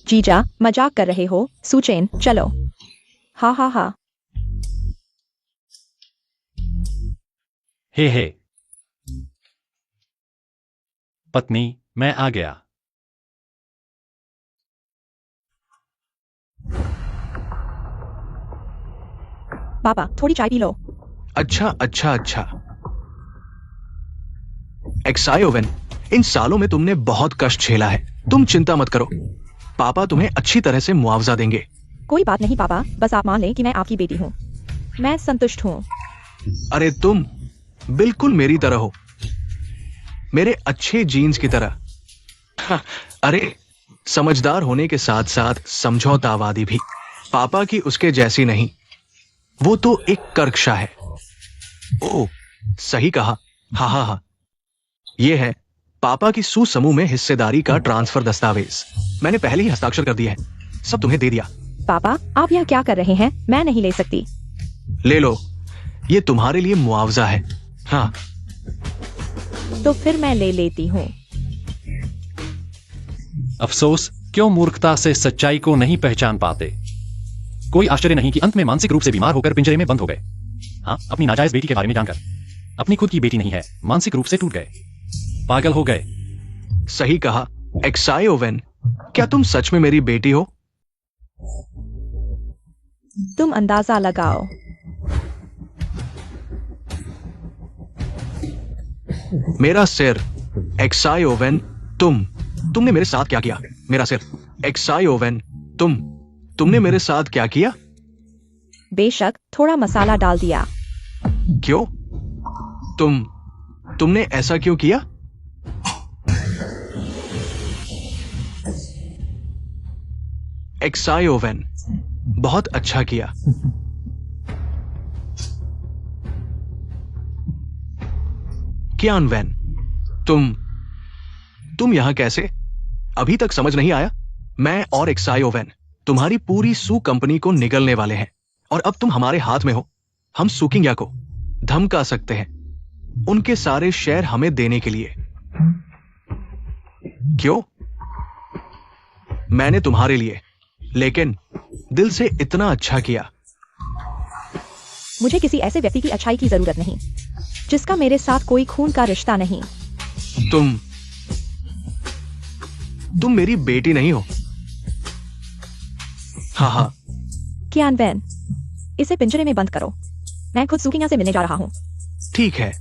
Speaker 4: जीजा मजाक कर रहे हो? सुचेन चलो। हा हा हा।
Speaker 1: हे पत्नी, मैं आ गया।
Speaker 4: पापा थोड़ी चाय पी लो।
Speaker 2: अच्छा अच्छा अच्छा। एक्साई ओवेन, इन सालों में तुमने बहुत कष्ट झेला है। तुम चिंता मत करो, पापा तुम्हें अच्छी तरह से मुआवजा देंगे।
Speaker 4: कोई बात नहीं पापा, बस आप मान लें कि मैं आपकी बेटी हूँ। मैं संतुष्ट हूँ।
Speaker 2: अरे तुम बिल्कुल मेरी तरह हो, मेरे अच्छे जीन्स की तरह। अरे समझदार होने के साथ साथ समझौतावादी भी। पापा की उसके जैसी नहीं, वो तो एक कर्कशा है। ओह सही कहा। हा हा हा। ये है पापा की सुसमूह में हिस्सेदारी का ट्रांसफर दस्तावेज। मैंने पहले ही हस्ताक्षर कर दिया है, सब तुम्हें दे दिया।
Speaker 4: पापा आप यह क्या कर रहे हैं? मैं नहीं ले सकती।
Speaker 2: ले लो, ये तुम्हारे लिए मुआवजा है। हाँ
Speaker 4: तो फिर मैं ले लेती हूँ।
Speaker 1: अफसोस, क्यों मूर्खता से सच्चाई को नहीं पहचान पाते। कोई आश्चर्य नहीं कि अंत में मानसिक रूप से बीमार होकर पिंजरे में बंद हो गए। हाँ, अपनी नाजायज बेटी के बारे में जानकर। अपनी खुद की बेटी नहीं है, मानसिक रूप से टूट गए, पागल हो गए।
Speaker 2: सही कहा। एक्साई ओवेन, क्या तुम सच में मेरी बेटी हो?
Speaker 4: तुम अंदाजा लगाओ।
Speaker 2: मेरा सिर। एक्साई ओवेन, तुमने मेरे साथ क्या किया? मेरा सिर। एक्साई ओवेन, तुमने मेरे साथ क्या किया?
Speaker 4: बेशक थोड़ा मसाला डाल दिया।
Speaker 2: क्यों? तुमने ऐसा क्यों किया? एक्साई ओवेन, बहुत अच्छा किया। कियान वैन, तुम यहां कैसे? अभी तक समझ नहीं आया? मैं और एक्साई ओवेन तुम्हारी पूरी सू कंपनी को निगलने वाले हैं और अब तुम हमारे हाथ में हो। हम सुकिंग्या को धमका सकते हैं उनके सारे शेयर हमें देने के लिए। क्यों? मैंने तुम्हारे लिए लेकिन दिल से इतना अच्छा किया।
Speaker 4: मुझे किसी ऐसे व्यक्ति की अच्छाई की जरूरत नहीं जिसका मेरे साथ कोई खून का रिश्ता नहीं।
Speaker 2: तुम मेरी बेटी नहीं हो। हाँ हाँ।
Speaker 4: कियान वैन, इसे पिंजरे में बंद करो। मैं खुद सुकिंग्या से मिलने जा रहा हूँ।
Speaker 2: ठीक है।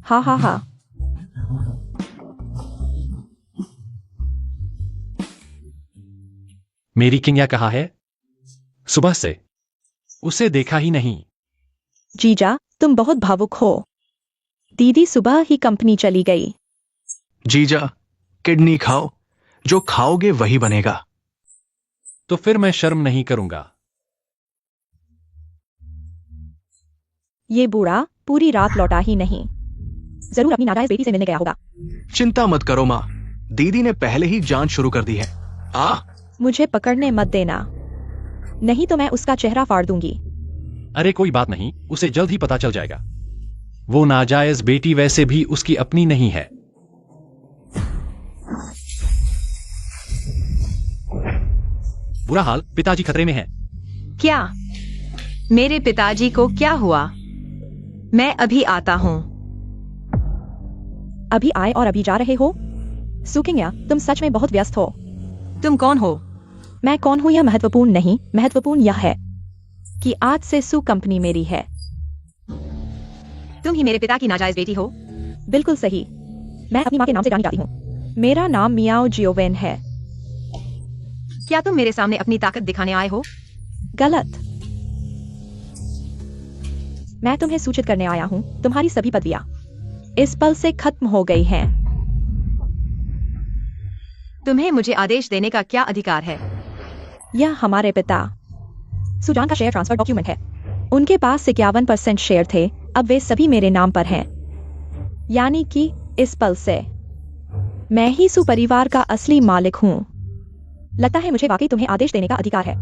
Speaker 4: हा हा हा।
Speaker 1: मेरी किंग्या कहाँ है? सुबह से उसे देखा ही नहीं।
Speaker 4: जीजा तुम बहुत भावुक हो। दीदी सुबह ही कंपनी चली गई।
Speaker 2: जीजा, किडनी खाओ, जो खाओगे वही बनेगा।
Speaker 1: तो फिर मैं शर्म नहीं करूंगा।
Speaker 4: ये बूढ़ा पूरी रात लौटा ही नहीं, जरूर अपनी नाजायज बेटी से मिलने गया होगा।
Speaker 2: चिंता मत करो माँ, दीदी ने पहले ही जांच शुरू कर दी है।
Speaker 4: मुझे पकड़ने मत देना, नहीं तो मैं उसका चेहरा फाड़ दूंगी।
Speaker 1: अरे कोई बात नहीं, उसे जल्द ही पता चल जाएगा। वो नाजायज बेटी वैसे भी उसकी अपनी नहीं है। बुरा हाल, पिताजी खतरे में हैं।
Speaker 3: क्या? मेरे पिताजी को क्या हुआ? मैं अभी आता हूँ।
Speaker 4: अभी आए और अभी जा रहे हो? सु किंग्या, तुम सच में बहुत व्यस्त हो।
Speaker 3: तुम कौन हो?
Speaker 4: मैं कौन हूँ यह महत्वपूर्ण नहीं, महत्वपूर्ण यह है कि आज से सु कंपनी मेरी है।
Speaker 3: तुम ही मेरे पिता की नाजायज बेटी हो?
Speaker 4: बिल्कुल सही। मैं अपनी माँ के नाम से जानी जाती हूँ। मेरा नाम मियाओ जियोवेन है।
Speaker 3: क्या तुम मेरे सामने अपनी ताकत दिखाने आए हो?
Speaker 4: गलत। मैं तुम्हें सूचित करने आया हूँ, तुम्हारी सभी पदवियां इस पल से खत्म हो गई हैं।
Speaker 3: तुम्हें मुझे आदेश देने का क्या अधिकार है?
Speaker 4: यह हमारे पिता सुजान का शेयर ट्रांसफर डॉक्यूमेंट है। उनके पास 51% शेयर थे, अब वे सभी मेरे नाम पर हैं। यानी कि इस पल से मैं ही सु परिवार का असली मालिक हूँ। लगता है मुझे वाकई तुम्हें आदेश देने का अधिकार है।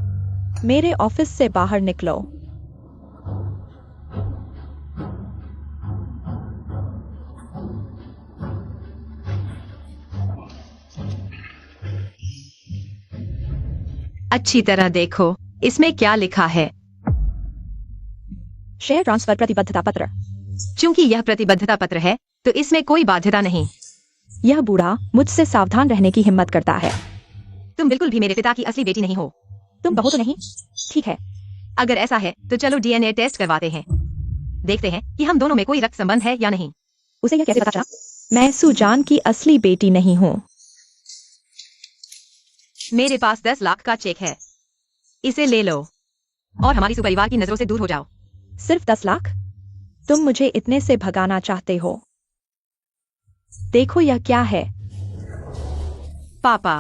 Speaker 4: मेरे ऑफिस से बाहर निकलो।
Speaker 3: अच्छी तरह देखो, इसमें क्या लिखा है?
Speaker 4: शेयर ट्रांसफर प्रतिबद्धता पत्र।
Speaker 3: चूंकि यह प्रतिबद्धता पत्र है, तो इसमें कोई बाध्यता नहीं।
Speaker 4: यह बूढ़ा मुझसे सावधान रहने की हिम्मत करता है।
Speaker 3: तुम बिल्कुल भी मेरे पिता की असली बेटी नहीं हो।
Speaker 4: तुम कहो तो नहीं? ठीक है।
Speaker 3: अगर ऐसा है तो चलो डीएनए टेस्ट करवाते हैं। देखते हैं कि हम दोनों में कोई रक्त संबंध है या नहीं।
Speaker 4: उसे यह कैसे पता चला? मैं सुजान की असली बेटी नहीं हूँ।
Speaker 3: मेरे पास 10 लाख का चेक है, इसे ले लो और हमारी सुपरिवार की नजरों से दूर हो जाओ।
Speaker 4: सिर्फ 10 लाख? तुम मुझे इतने से भगाना चाहते हो? देखो यह क्या है।
Speaker 3: पापा,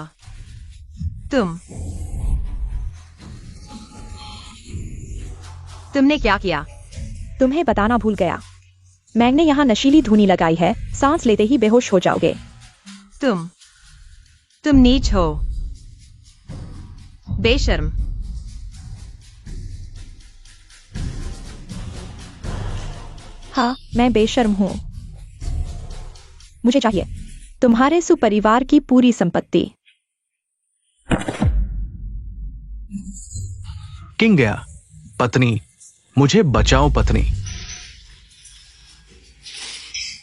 Speaker 3: तुमने क्या किया?
Speaker 4: तुम्हें बताना भूल गया। मैंने यहाँ नशीली धुनी लगाई है, सांस लेते ही बेहोश हो जाओगे।
Speaker 3: तुम नीच हो, बेशर्म।
Speaker 4: हाँ, मैं बेशर्म हूँ। मुझे चाहिए तुम्हारे सुपरिवार की पूरी संपत्ति।
Speaker 2: किंग्या, पत्नी, मुझे बचाओ पत्नी।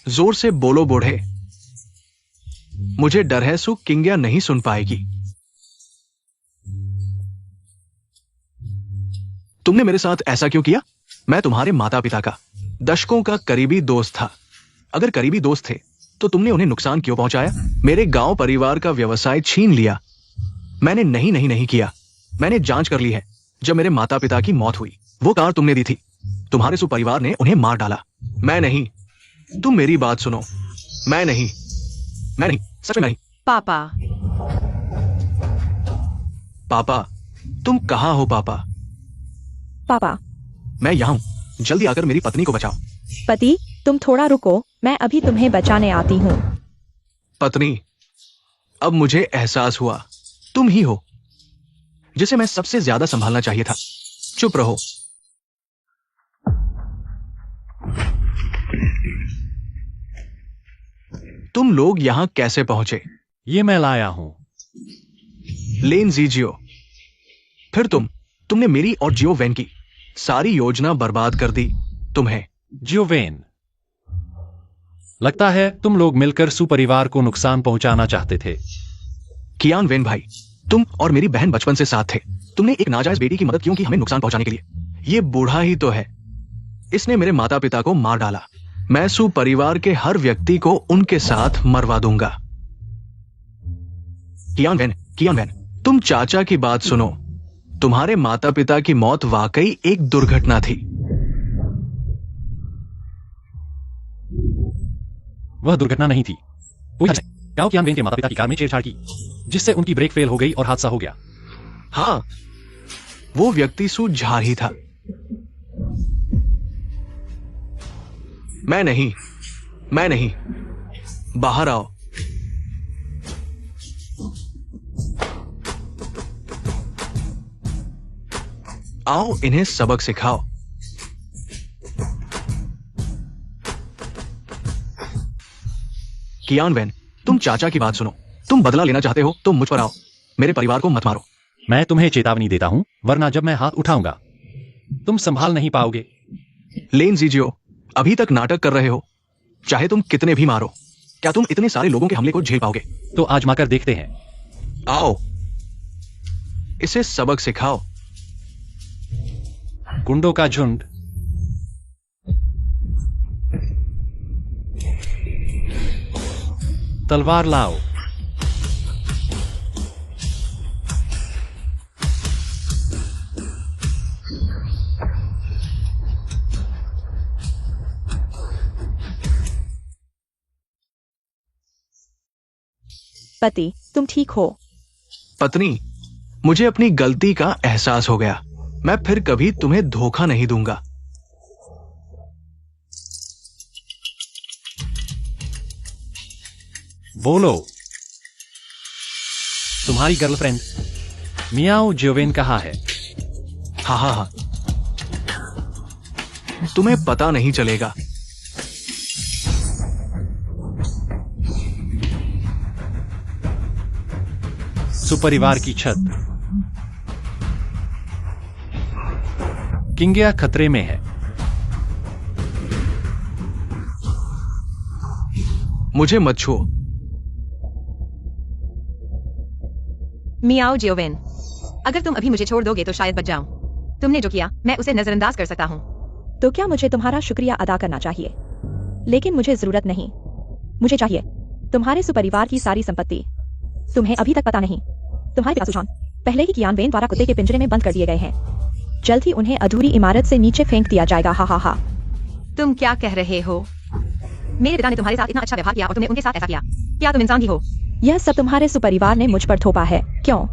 Speaker 2: जोर से बोलो बूढ़े। मुझे डर है सु किंग्या नहीं सुन पाएगी। तुमने मेरे साथ ऐसा क्यों किया? मैं तुम्हारे माता पिता का दशकों का करीबी दोस्त था। अगर करीबी दोस्त थे तो तुमने उन्हें नुकसान क्यों पहुंचाया? मेरे गांव परिवार का व्यवसाय छीन लिया। मैंने नहीं किया। मैंने जांच कर ली है। जब मेरे माता पिता की मौत हुई, वो कार तुमने दी थी। तुम्हारे सुपरिवार ने उन्हें मार डाला। मैं नहीं। तुम मेरी बात सुनो। मैं नहीं, सच में नहीं।
Speaker 3: पापा,
Speaker 2: पापा, तुम कहां हो पापा?
Speaker 4: पापा,
Speaker 2: मैं यहां हूं। जल्दी आकर मेरी पत्नी को बचाओ।
Speaker 4: पति, तुम थोड़ा रुको, मैं अभी तुम्हें बचाने आती हूँ।
Speaker 2: पत्नी, अब मुझे एहसास हुआ तुम ही हो जिसे मैं सबसे ज्यादा संभालना चाहिए था। चुप रहो। तुम लोग यहां कैसे पहुंचे?
Speaker 1: ये मैं लाया हूं।
Speaker 2: लेन जीजियो, फिर तुमने मेरी और जियो वैन की सारी योजना बर्बाद कर दी। तुम्हें
Speaker 1: जियोवेन, लगता है तुम लोग मिलकर सुपरिवार को नुकसान पहुंचाना चाहते थे।
Speaker 2: कियान वेन भाई, तुम और मेरी बहन बचपन से साथ थे। तुमने एक नाजायज बेटी की मदद क्यों की हमें नुकसान पहुंचाने के लिए? ये बूढ़ा ही तो है, इसने मेरे माता पिता को मार डाला। मैं सुपरिवार के हर व्यक्ति को उनके साथ मरवा दूंगा। कियान वैन, तुम चाचा की बात सुनो। तुम्हारे माता पिता की मौत वाकई एक दुर्घटना थी।
Speaker 1: वह दुर्घटना नहीं थी। गांव कियान वेन के माता पिता की कार में छेड़छाड़ की, जिससे उनकी ब्रेक फेल हो गई और हादसा हो गया।
Speaker 2: हाँ, वो व्यक्ति सु झा ही था। मैं नहीं। बाहर आओ। आओ, इन्हें सबक सिखाओ। कियान वैन, तुम चाचा की बात सुनो। तुम बदला लेना चाहते हो तो मुझ पर आओ। मेरे परिवार को मत मारो।
Speaker 1: मैं तुम्हें चेतावनी देता हूं, वरना जब मैं हाथ उठाऊंगा तुम संभाल नहीं पाओगे।
Speaker 2: लेन जीजियो, अभी तक नाटक कर रहे हो। चाहे तुम कितने भी मारो, क्या तुम इतने सारे लोगों के हमले को झेल पाओगे?
Speaker 1: तो आजमाकर देखते हैं।
Speaker 2: आओ, इसे सबक सिखाओ।
Speaker 1: गुंडों का झुंड। तलवार लाओ।
Speaker 4: पति, तुम ठीक हो?
Speaker 2: पत्नी, मुझे अपनी गलती का एहसास हो गया। मैं फिर कभी तुम्हें धोखा नहीं दूंगा।
Speaker 1: बोलो। तुम्हारी गर्लफ्रेंड मियाओ जोवेन कहाँ है?
Speaker 2: हाँ हाँ हाँ, तुम्हें पता नहीं चलेगा।
Speaker 1: सुपरिवार की छत। किंगिया खतरे में है।
Speaker 2: मुझे मत छुओ।
Speaker 3: मियाओ जियोवेन, अगर तुम अभी मुझे छोड़ दोगे तो शायद बच जाऊं। तुमने जो किया मैं उसे नजरअंदाज कर सकता हूं।
Speaker 4: तो क्या मुझे तुम्हारा शुक्रिया अदा करना चाहिए? लेकिन मुझे जरूरत नहीं। मुझे चाहिए तुम्हारे सुपरिवार की सारी संपत्ति। तुम्हें अभी तक पता नहीं, तुम्हारे पिता सुशांत पहले ही कियान वेन द्वारा कुत्ते के पिंजरे में बंद कर दिए गए हैं। जल्द ही उन्हें अधूरी इमारत से नीचे फेंक दिया जाएगा। हा हा हा।
Speaker 3: तुम क्या कह रहे हो? मेरे पिता ने तुम्हारे साथ इतना अच्छा व्यवहार किया और तुमने उनके साथ ऐसा किया। क्या तुम इंसान ही हो?
Speaker 4: यह सब तुम्हारे सुपरिवार ने मुझ पर थोपा है। क्यों?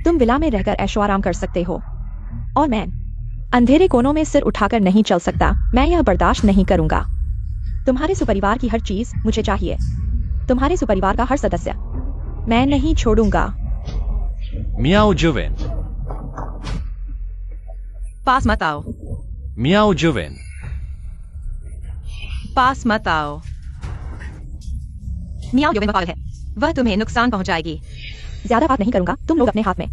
Speaker 4: तुम विला में रहकर ऐशो आराम कर सकते हो और मैं अंधेरे कोनों में सिर उठाकर नहीं चल सकता। मैं यह बर्दाश्त नहीं करूंगा। तुम्हारे सुपरिवार की हर चीज मुझे चाहिए। तुम्हारे सुपरिवार का हर सदस्य मैं नहीं छोड़ूंगा।
Speaker 1: मियाओ जोवेन।
Speaker 3: पास मत आओ।
Speaker 1: मियाओ जोवेन।
Speaker 3: पास मत आओ। मियाओ जोवेन पागल है, वह तुम्हें नुकसान पहुंचाएगी।
Speaker 4: ज्यादा बात नहीं करूंगा। तुम लोग अपने हाथ में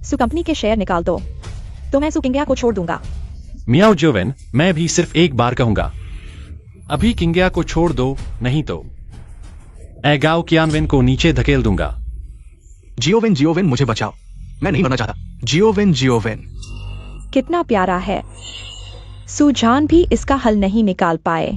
Speaker 4: सु कंपनी के शेयर निकाल दो तो मैं सु किंगिया को छोड़ दूंगा।
Speaker 1: मियाओ जोवेन, मैं भी सिर्फ एक बार कहूंगा, अभी किंगिया को छोड़ दो, नहीं तो एगाओ कियानवेन को नीचे धकेल दूंगा।
Speaker 2: जियोवेन, जियोवेन, मुझे बचाओ। मैं नहीं मरना चाहता। जियोवेन, जियोवेन।
Speaker 4: कितना प्यारा है। सुजान भी इसका हल नहीं निकाल पाए।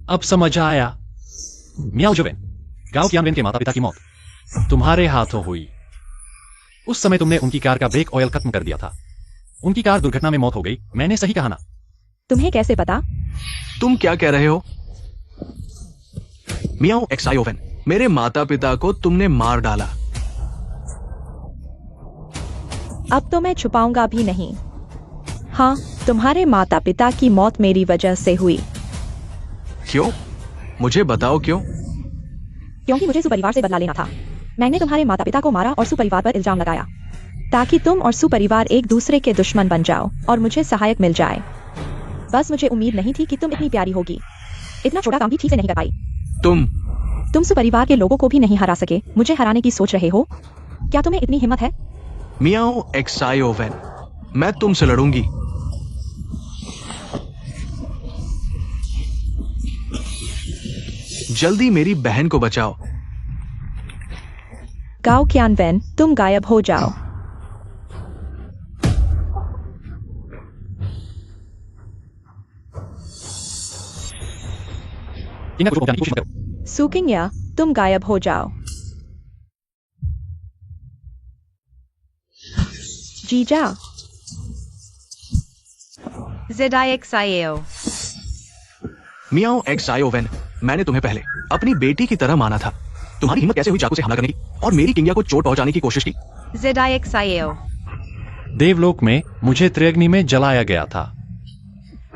Speaker 1: अब समझ आया। मियाओ जोवेन, गाओ कियानवेन के माता पिता की मौत तुम्हारे हाथों हुई। उस समय तुमने उनकी कार का ब्रेक ऑयल खत्म कर दिया था। उनकी कार दुर्घटना में मौत हो गई। मैंने सही कहा ना?
Speaker 4: तुम्हें कैसे पता?
Speaker 2: तुम क्या कह रहे हो? मियाओ एक्सायोवेन, मेरे माता पिता को तुमने मार डाला।
Speaker 4: अब तो मैं छुपाऊंगा भी नहीं। हाँ, तुम्हारे माता पिता की मौत मेरी वजह से हुई।
Speaker 2: क्यों? मुझे बताओ क्यों?
Speaker 4: क्योंकि मुझे सुपरिवार से बदला लेना था। मैंने तुम्हारे माता पिता को मारा और सुपरिवार पर इल्जाम लगाया ताकि तुम और सुपरिवार एक दूसरे के दुश्मन बन जाओ और मुझे सहायक मिल जाए। बस मुझे उम्मीद नहीं थी कि तुम इतनी प्यारी होगी। इतना छोटा काम भी ठीक से नहीं कर पाई।
Speaker 2: तुम
Speaker 4: सुपरिवार के लोगों को भी नहीं हरा सके। मुझे हराने की सोच रहे हो? क्या तुम्हें इतनी हिम्मत है?
Speaker 2: मियाओ एक्सायोवेन, मैं तुमसे लड़ूंगी। जल्दी मेरी बहन को बचाओ।
Speaker 4: गाओ कियानवेन, तुम गायब हो जाओ।
Speaker 1: किंगिया को पहुंचाने की कोशिश मत करो।
Speaker 4: सु किंगिया, तुम गायब हो जाओ। जीजा।
Speaker 3: ZIXIAO।
Speaker 2: मियाओ एक्सायोवेन, मैंने तुम्हें पहले अपनी बेटी की तरह माना था। तुम्हारी हिम्मत कैसे हुई चाकू से हमला करने की और मेरी किंगिया को चोट पहुंचाने की कोशिश की?
Speaker 3: ZIXIAO।
Speaker 1: देवलोक में मुझे त्रिअग्नि में जलाया गया था,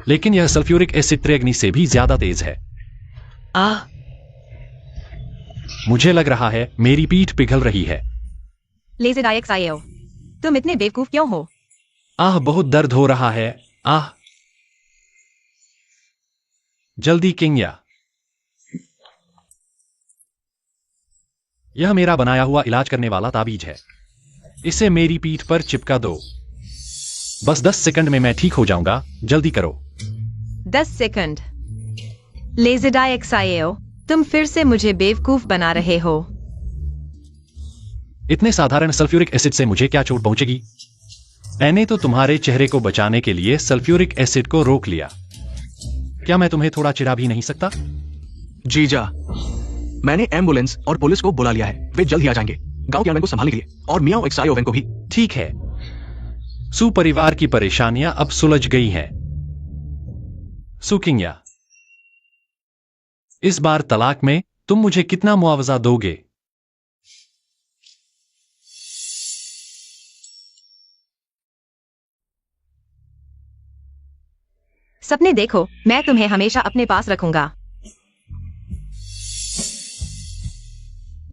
Speaker 1: लेकिन यह सल्फ्यूरिक एसिड त्रिअग्नि से भी ज्यादा तेज है। मुझे लग रहा है मेरी पीठ पिघल रही है।
Speaker 3: ले ZIXIAO, तुम इतने बेवकूफ क्यों हो?
Speaker 1: बहुत दर्द हो रहा है। जल्दी किंग्या। यह मेरा बनाया हुआ इलाज करने वाला ताबीज है। इसे मेरी पीठ पर चिपका दो। बस 10 सेकंड में मैं ठीक हो जाऊंगा। जल्दी करो।
Speaker 3: 10 सेकंड। लेज़ेडाएक्साएओ, तुम फिर से मुझे बेवकूफ बना रहे हो।
Speaker 1: इतने साधारण सल्फ्यूरिक एसिड से मुझे क्या चोट पहुंचेगी? मैंने तो तुम्हारे चेहरे को बचाने के लिए सल्फ्यूरिक एसिड को रोक लिया। क्या मैं तुम्हें थोड़ा चिढ़ा भी नहीं सकता?
Speaker 2: जीजा, मैंने एम्बुलेंस और पुलिस को बुला लिया है। वे जल्द ही आ जाएंगे गांव के को संभालने के लिए, और मियाओ एक्सायोवेन को भी।
Speaker 1: ठीक है। सु परिवार की परेशानियां अब सुलझ गई हैं। सुकिंग्या, इस बार तलाक में तुम मुझे कितना मुआवजा दोगे?
Speaker 3: सपने देखो, मैं तुम्हें हमेशा अपने पास रखूंगा।